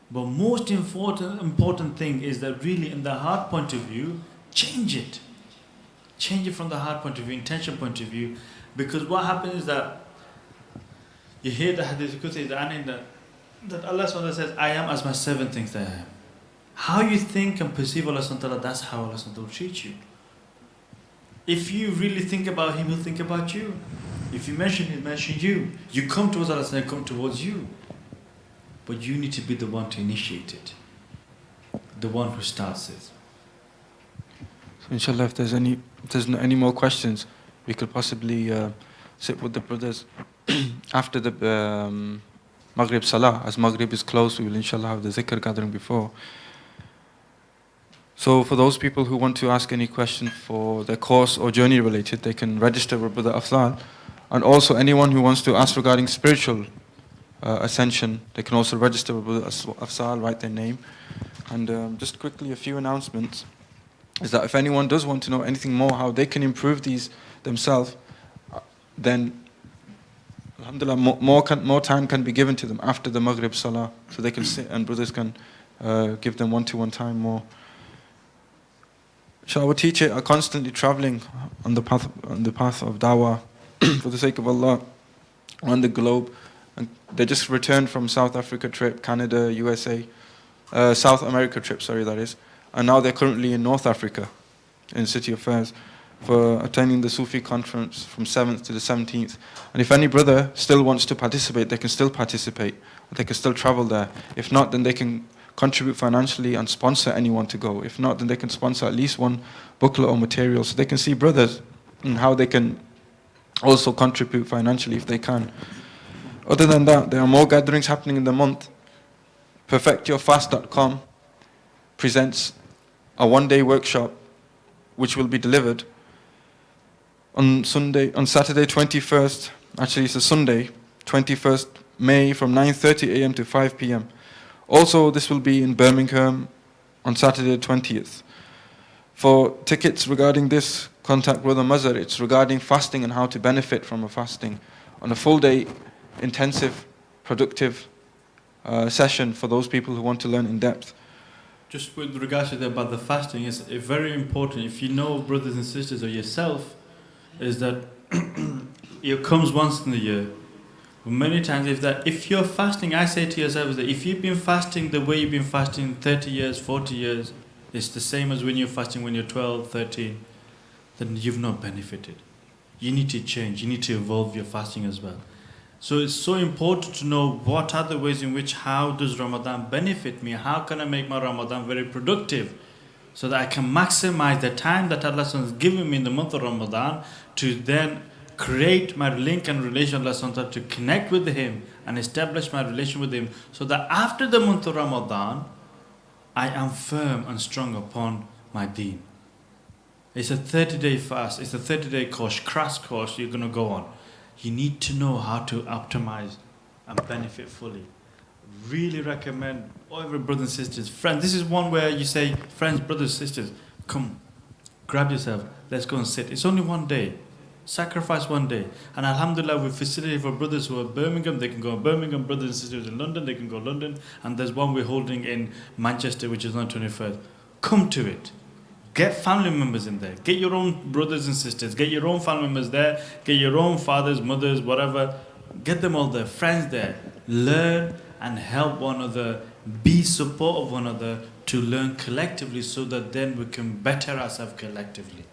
But most important thing is that really in the heart point of view, change it. Change it from the heart point of view, intention point of view. Because what happens is that you hear the hadith that Allah SWT says, I am as my servant thinks that I am. How you think and perceive Allah SWT, that's how Allah SWT will treat you. If you really think about Him, He'll think about you. If you mention Him, He'll mention you. You come towards Allah, He'll come towards you. But you need to be the one to initiate it. The one who starts it. So inshallah, if there's any more questions, we could possibly sit with the brothers after the Maghrib Salah. As Maghrib is closed, we will inshallah have the zikr gathering before. So for those people who want to ask any question for their course or journey related, they can register with Brother Afzal. And also anyone who wants to ask regarding spiritual ascension, they can also register with Brother Afzal, write their name. And just quickly a few announcements is that if anyone does want to know anything more, how they can improve these themselves, then alhamdulillah, more time can be given to them after the Maghrib Salah, so they can sit and brothers can give them one-to-one time more. So our teachers are constantly traveling on the path of dawah for the sake of Allah on the globe. And they just returned from South Africa trip, Canada, USA, South America trip, that is. And now they're currently in North Africa, in City Affairs, for attending the Sufi conference from 7th to the 17th. And if any brother still wants to participate, they can still participate. They can still travel there. If not, then they can contribute financially and sponsor anyone to go. If not, then they can sponsor at least one booklet or material so they can see brothers and how they can also contribute financially if they can. Other than that, there are more gatherings happening in the month. PerfectYourFast.com presents a one-day workshop which will be delivered on Saturday 21st, actually it's a Sunday, 21st May from 9:30 a.m. to 5 p.m. Also, this will be in Birmingham on Saturday 20th. For tickets regarding this, contact Brother Mazhar. It's regarding fasting and how to benefit from a fasting on a full day, intensive, productive session for those people who want to learn in depth. Just with regards to about the fasting, it's very important. If you know brothers and sisters or yourself, is that it comes once in a year. Many times if you're fasting, I say to yourself is that if you've been fasting the way you've been fasting 30 years, 40 years, it's the same as when you're fasting when you're 12, 13, then you've not benefited. You need to change, you need to evolve your fasting as well. So it's so important to know what are the ways in which, how does Ramadan benefit me? How can I make my Ramadan very productive? So that I can maximize the time that Allah has given me in the month of Ramadan to then create my link and relation with Allah to connect with Him and establish my relation with Him. So that after the month of Ramadan, I am firm and strong upon my deen. It's a 30-day fast, it's a 30-day course, crash course you're going to go on. You need to know how to optimize and benefit fully. Really recommend all your brothers and sisters, friends. This is one where you say, friends, brothers, sisters, come, grab yourself, let's go and sit. It's only one day. Sacrifice one day. And alhamdulillah, we facilitate for brothers who are Birmingham, they can go to Birmingham. Brothers and sisters in London, they can go to London. And there's one we're holding in Manchester, which is on 21st. Come to it. Get family members in there. Get your own brothers and sisters. Get your own family members there. Get your own fathers, mothers, whatever. Get them all there. Friends there. Learn and help one another. Be support of one another to learn collectively so that then we can better ourselves collectively.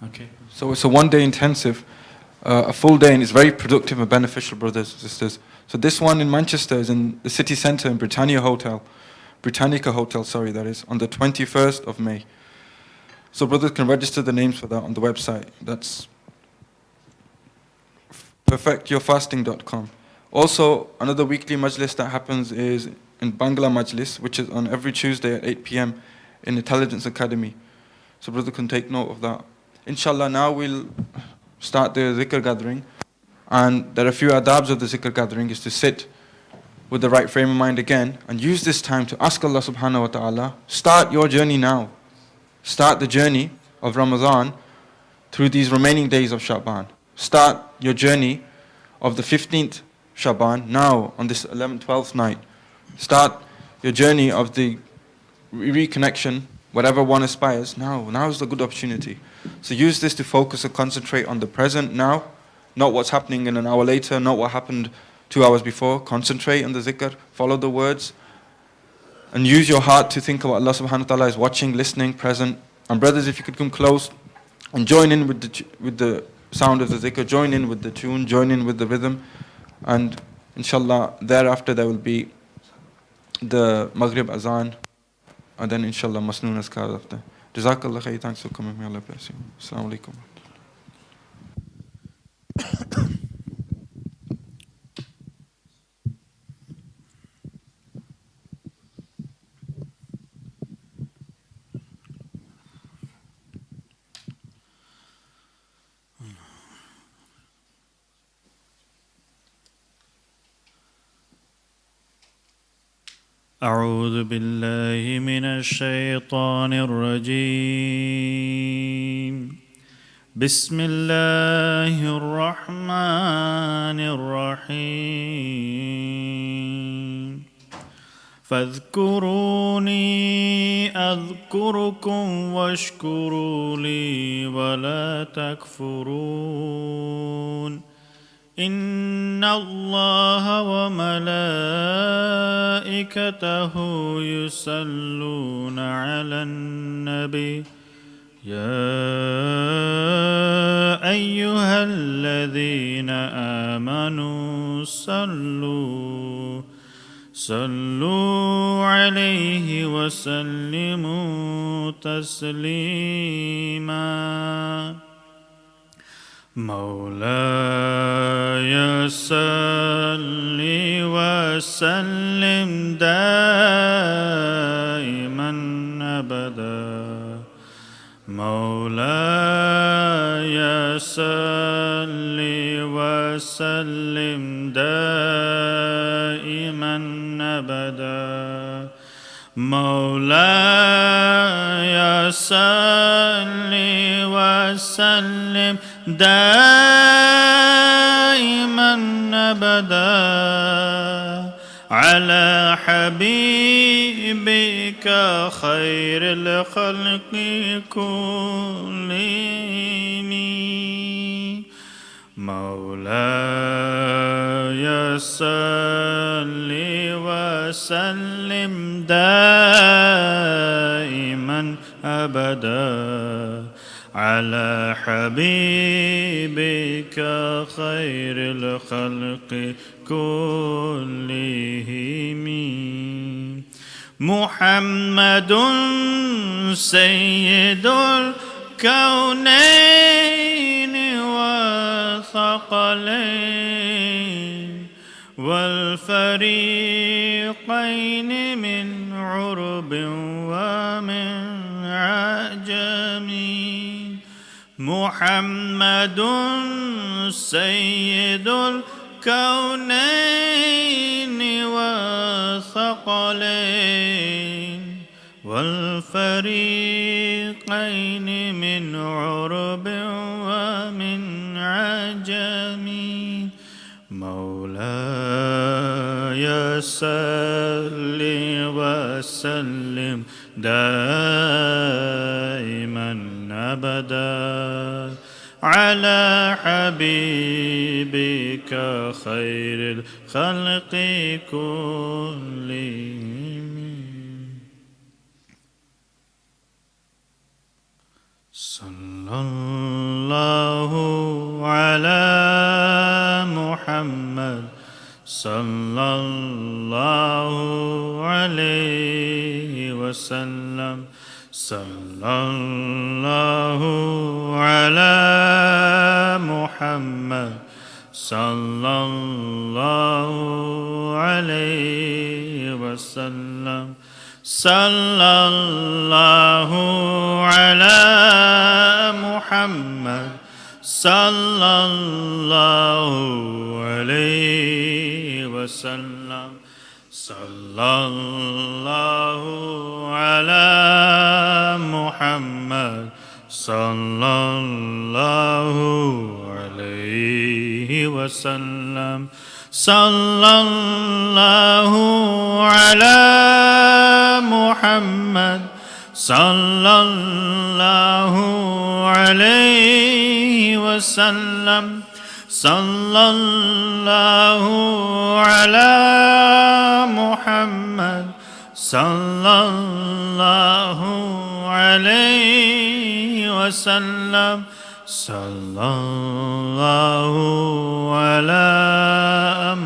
Okay? So it's a one-day intensive, a full day, and it's very productive and beneficial, brothers and sisters. So this one in Manchester is in the city centre in Britannica Hotel, that is, on the 21st of May. So brothers can register the names for that on the website. That's perfectyourfasting.com. Also, another weekly majlis that happens is in Bangla Majlis, which is on every Tuesday at 8 p.m. in Intelligence Academy. So brothers can take note of that. inshallah, now we'll start the zikr gathering. And there are a few adabs of the zikr gathering, is to sit with the right frame of mind again and use this time to ask Allah subhanahu wa ta'ala, start your journey now. Start the journey of Ramadan through these remaining days of Shaban. Start your journey of the 15th Shaban now on this 11th, 12th night. Start your journey of the reconnection, whatever one aspires, now is the good opportunity. So use this to focus and concentrate on the present now, not what's happening in an hour later, not what happened 2 hours before. Concentrate on the zikr, follow the words, and use your heart to think about Allah subhanahu wa ta'ala is watching, listening, present. And brothers, if you could come close and join in with the sound of the zikr, join in with the tune, join in with the rhythm, and inshallah thereafter there will be the Maghrib Azan, and then inshallah Masnoon Azkar after. Jazakallah khair, thanks for coming, may Allah bless you. Assalamu alaikum. أعوذ بالله من الشيطان الرجيم بسم الله الرحمن الرحيم فاذكروني أذكركم واشكروا لي ولا تكفرون إن الله وملائكته يصلون على النبي يا أيها الذين آمنوا صلوا عليه وسلموا تسليما مولاي صل وسلم دائما أبدا مولاي صل وسلم دائما أبدا مولاي صل وسلم دائما أبدا على حبيبك خير الخلق كلهم مولاي صل وسلم دائما أبدا على حبيبك خير الخلق كلهم محمد سيد الكونين والثقلين والفريقين من عرب ومن عجم محمد سيد الكونين والثقلين والفريقين من عرب ومن عجم مولاي صل وسلم دائما أبدا على حبيبك خير الخلق كلهم صلى الله على محمد صلى الله عليه وسلم صلى الله على محمد صلى الله عليه وسلم صلى الله على محمد محمد صلى الله عليه وسلم صلى الله على محمد صلى الله عليه وسلم صلى الله على محمد صلى الله عليه وسلم صلى الله على محمد صلى الله عليه وسلم صلى الله على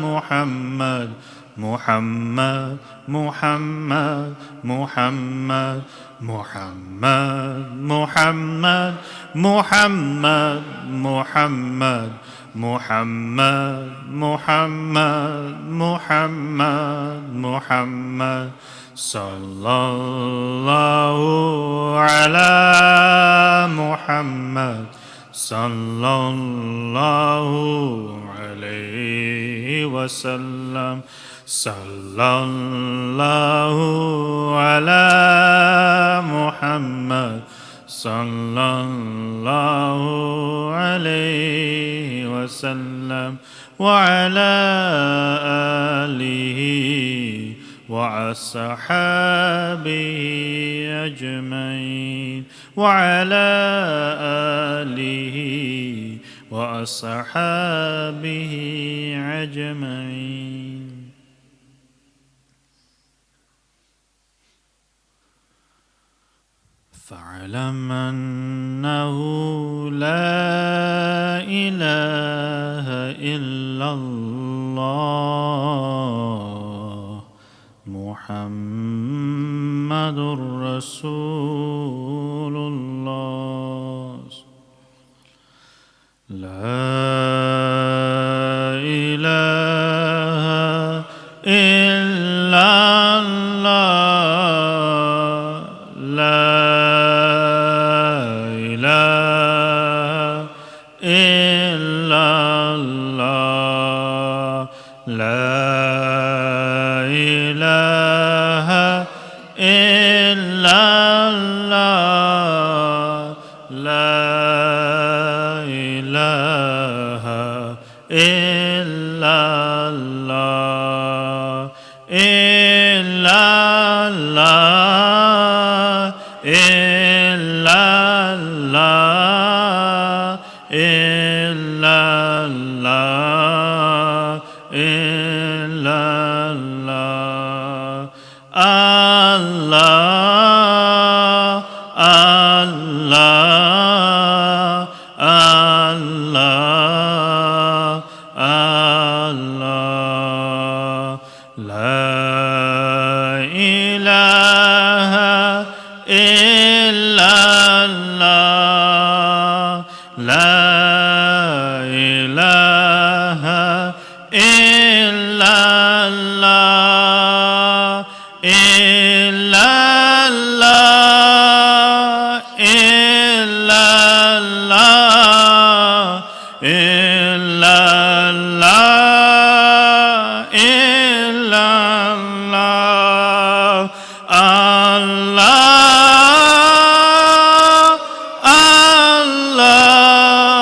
محمد محمد محمد محمد محمد محمد محمد محمد محمد محمد محمد محمد صلى الله على محمد صلى الله عليه وسلم صلى الله على محمد صلى الله عليه وسلم وعلى آله وأصحابه أجمعين وعلى آله وأصحابه أجمعين. فاعلم أنه لا إله إلا الله محمد رسول الله. لا إله إلا الله لا إله إلا الله لا إله إلا الله لا إله إلا الله إلا الله إلا الله إلا الله إلا الله الله الله الله الله لا إله إلا الله لا إله إلا الله إلا الله إلا الله إلا الله إلا الله الله الله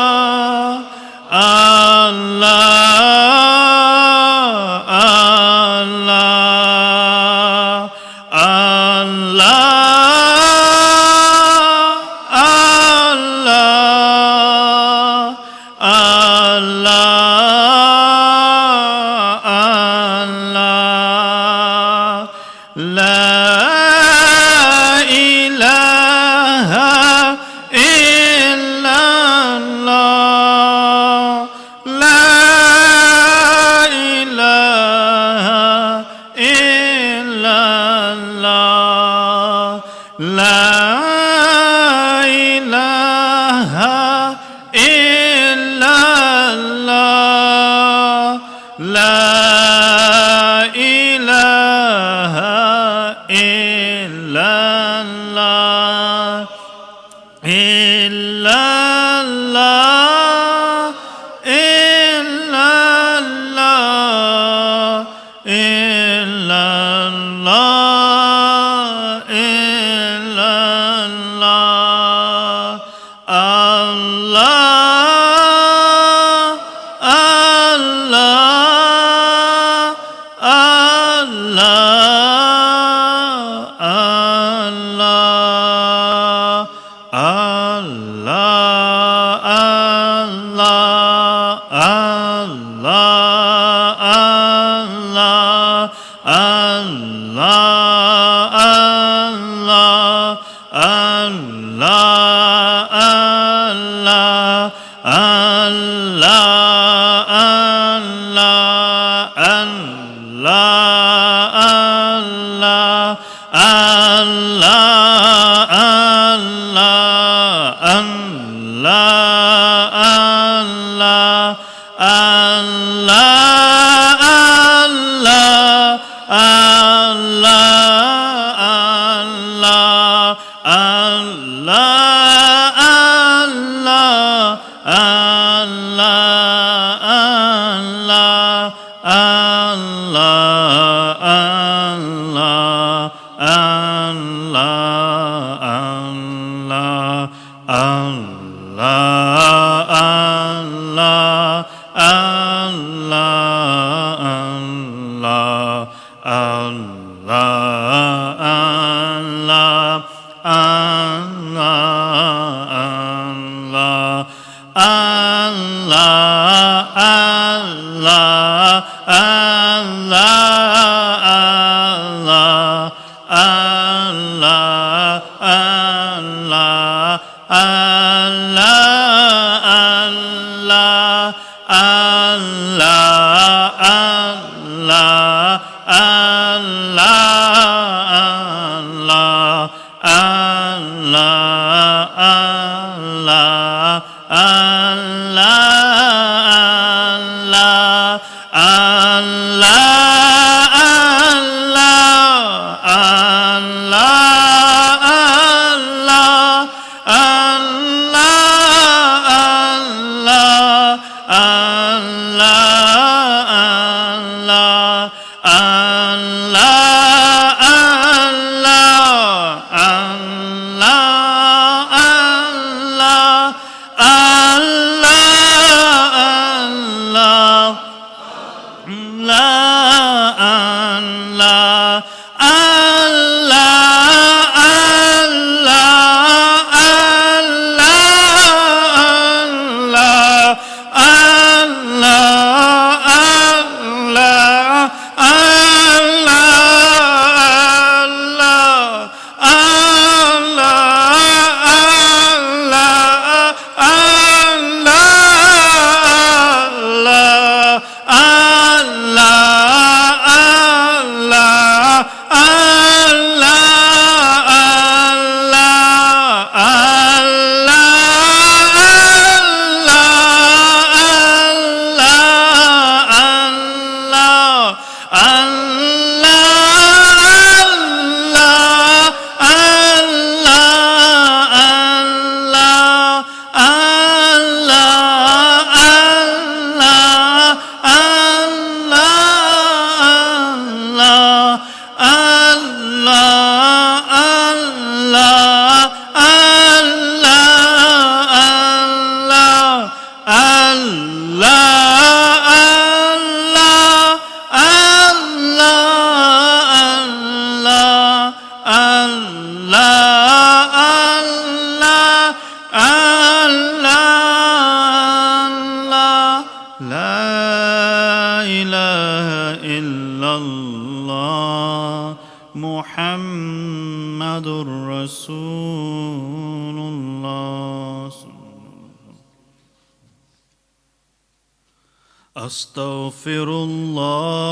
أستغفر الله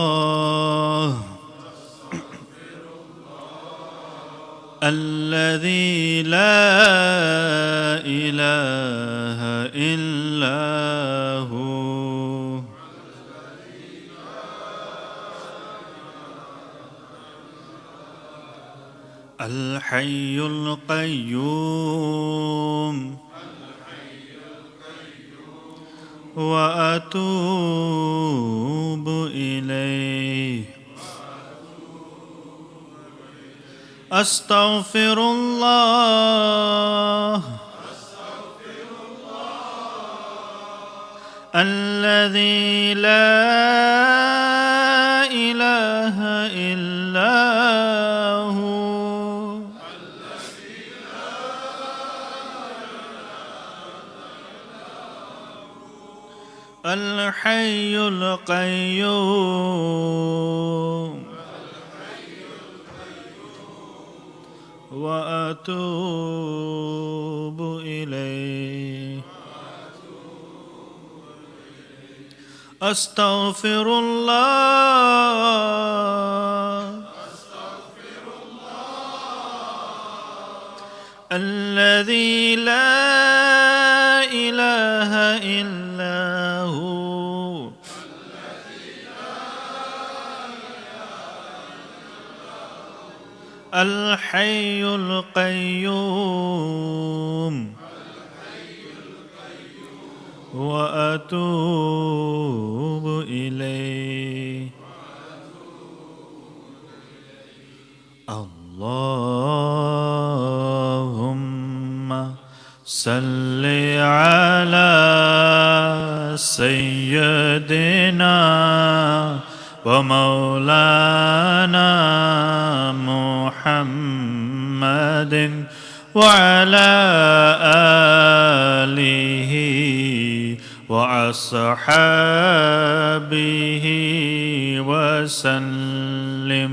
الذي لا إله إلا هو الحي القيوم وأتوب إليه أستغفر الله الذي لا إله إلا هو الحي القيوم وأتوب إليه أستغفر الله الذي لا إله إلا هو الحي القيوم وأتوب إليه اللهم صل على سيدنا ومولانا محمد وعلى آله وأصحابه وسلم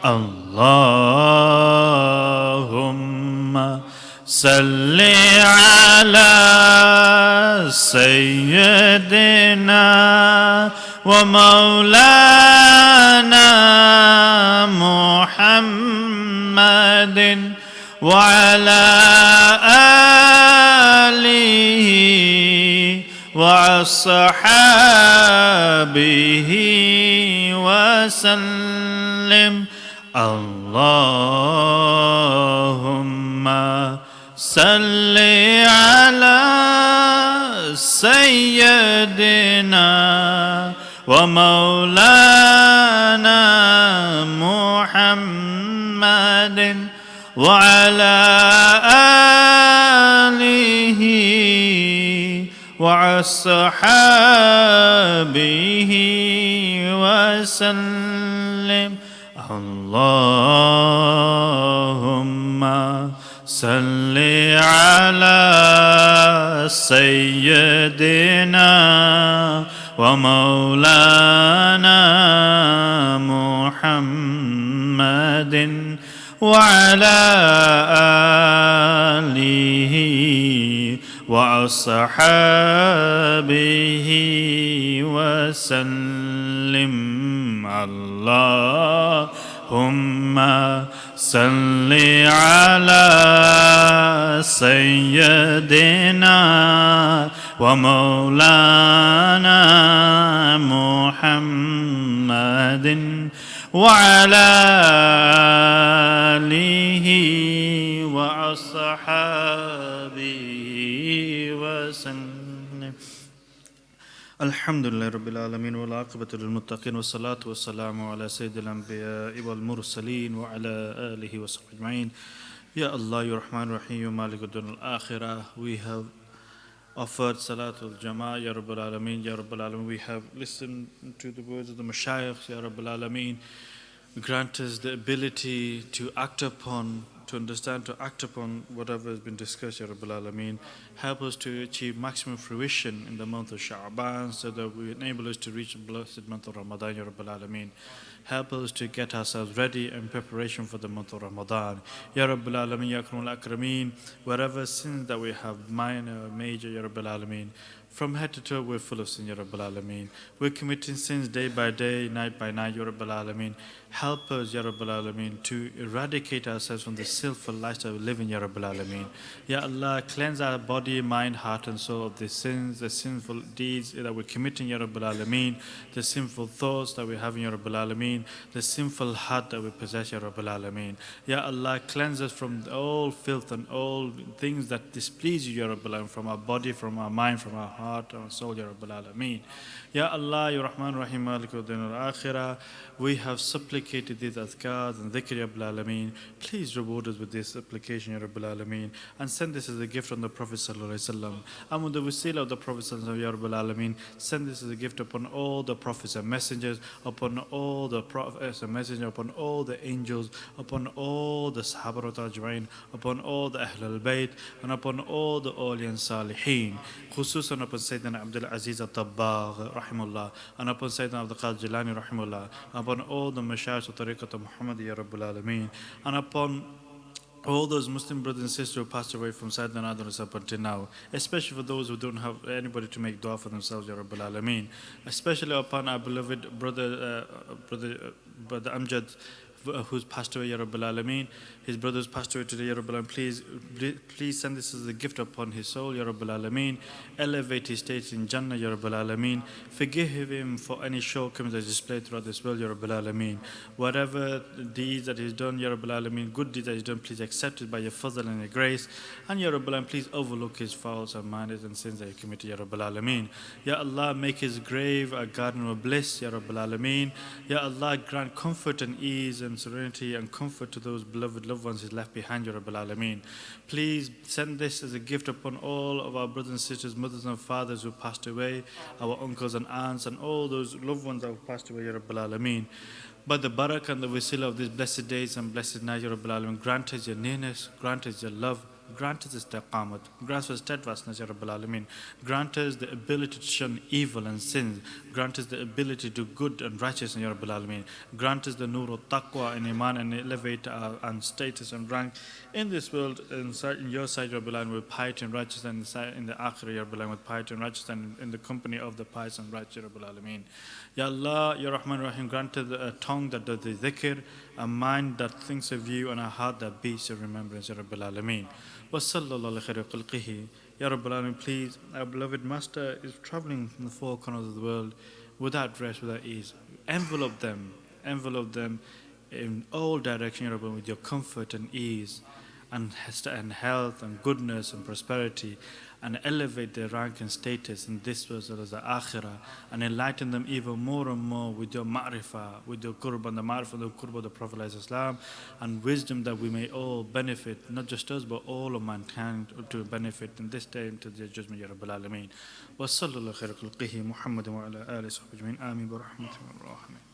اللهم صل على سيدنا ومولانا محمد وعلى آله وأصحابه وسلم اللهم صل على سيدنا ومولانا محمد وعلى آله وأصحابه وسلم اللهم صل على سيدنا ومولانا محمد وعلى آله وأصحابه وسلم اللهم صل على سيدنا ومولانا محمد وعلى آله وأصحابه وسلم الحمد لله رب العالمين والعاقبة للمتقين والصلاة والسلام على سيد الأنبياء والمرسلين وعلى آله وصحبه أجمعين. Ya Allah, Ya Rahman Rahim, Ya Malik al-Dunya al-Akhirah, we have offered Salatul Jama'ah, Ya Rabbal Alameen, Ya Rabbal Alameen. We have listened to the words of the Mashayikh, Ya Rabbal Alameen. Grant us the ability to act upon, to understand, to act upon whatever has been discussed, Ya Rabbal Alameen. Help us to achieve maximum fruition in the month of Shaban so that we enable us to reach the blessed month of Ramadan, Ya Rabbal Alameen. Help us to get ourselves ready in preparation for the month of Ramadan. Ya Rabbal Alameen, Ya Akramul Akrameen. Whatever sins that we have, minor or major, Ya Rabbal Alameen. From head to toe, we're full of sin, Ya Rabbal Alameen. We're committing sins day by day, night by night, Ya Rabbal Alameen. Help us, Ya Rabbal Alameen, to eradicate ourselves from the sinful lifestyle we live in, Ya Rabbil Alameen. Ya Allah, cleanse our body, mind, heart and soul of the sins, the sinful deeds that we're committing, Ya Rabbil Alameen, the sinful thoughts that we're having, Ya Rabbil Alameen, the sinful heart that we possess, Ya Rabbil Alameen. Ya Allah, cleanse us from all filth and all things that displease you, Ya Rabbil Alameen, from our body, from our mind, from our heart, our soul, Ya Rabbil Alameen. Ya Allah, Ya Rahman Rahim, Malik al-Din al-Akhirah, we have supplicated these azkars and dhikr, Ya Rabbil Alameen. Please reward us with this supplication, Ya Rabbil Alameen, and send this as a gift from the Prophet Sallallahu Alaihi Wasallam. And with the wasila of the Prophet Sallallahu Alaihi Wasallam, Ya Rabbil Alameen, send this as a gift upon all the prophets and messengers, upon all the prophets and messengers, upon all the angels, upon all the Sahaba Ajma'in, upon all the Ahl al-Bayt, and upon all the awliya and salihin, khususan upon Sayyidina Abdul Aziz al-Tabbagh, rahimullah, and upon Sayyidina Abdul Qadir Jilani, rahimullah, upon all the Mashayikh of Tariqat Muhammad, Ya Rabbil Alameen, and upon all those Muslim brothers and sisters who passed away from Sayyidina Adam up until now, especially for those who don't have anybody to make dua for themselves, Ya Rabbil Alameen, especially upon our beloved brother Amjad, who's passed away, Ya Rabbil Alameen. His brothers passed away today, Ya Rabbil Alameen. Please send this as a gift upon his soul, Ya Rabbil Alameen. Elevate his state in Jannah, Ya Rabbil Alameen. Forgive him for any shortcomings that he's displayed throughout this world, Ya Rabbil Alameen. Whatever deeds that he's done, Ya Rabbil Alameen, good deeds that he's done, please accept it by your fadl and your grace. And Ya Rabbil Alameen, please overlook his faults and minors and sins that he committed, Ya Rabbil Alameen. Ya Allah, make his grave a garden of bliss, Ya Rabbil Alameen. Ya Allah, grant comfort and ease and serenity and comfort to those beloved loved ones he's left behind, Ya Rabbil Alameen. Please send this as a gift upon all of our brothers and sisters, mothers and fathers who passed away, our uncles and aunts, and all those loved ones that have passed away, Ya Rabbil Alameen. By the barakah and the wasila of these blessed days and blessed nights, Ya Rabbil Alameen, grant us your nearness, grant us your love, grant us istiqamat, grant us steadfastness, Ya Rabbil Alameen. Grant us the ability to shun evil and sins. Grant us the ability to do good and righteousness, Ya Rabbil Alameen. Grant us the nur of taqwa and iman and elevate our and status and rank in this world in your sight, Ya Rabbil Alameen, with piety and righteousness, and in the akhirah, Ya Rabbil Alameen, with piety and righteousness, and in the company of the pious and righteous, Ya Rabbil Alameen. Ya Allah, Ya Rahman Rahim, grant us a tongue that does the dhikr, a mind that thinks of you, and a heart that beats your remembrance, Ya Rabbil Alameen. Wa sallallahu ala khayri khalqihi. Ya Rabbil Alameen, please, our beloved Master is traveling from the four corners of the world without rest, without ease. Envelope them in all directions, Ya Rabbil, with your comfort and ease and health and goodness and prosperity, and elevate their rank and status in this world as well as the akhirah, and enlighten them even more and more with your ma'rifah, with your qurb and the ma'rifah and the qurb of the Prophet ﷺ, and wisdom that we may all benefit, not just us but all of mankind to benefit in this day into the judgment, Ya Rabbil Alameen. Wa sallallahu khairu khalqihi Muhammadin wa ala alihi wa sahbihi ajma'in. Ameen bi rahmatihi wa rahmatihi.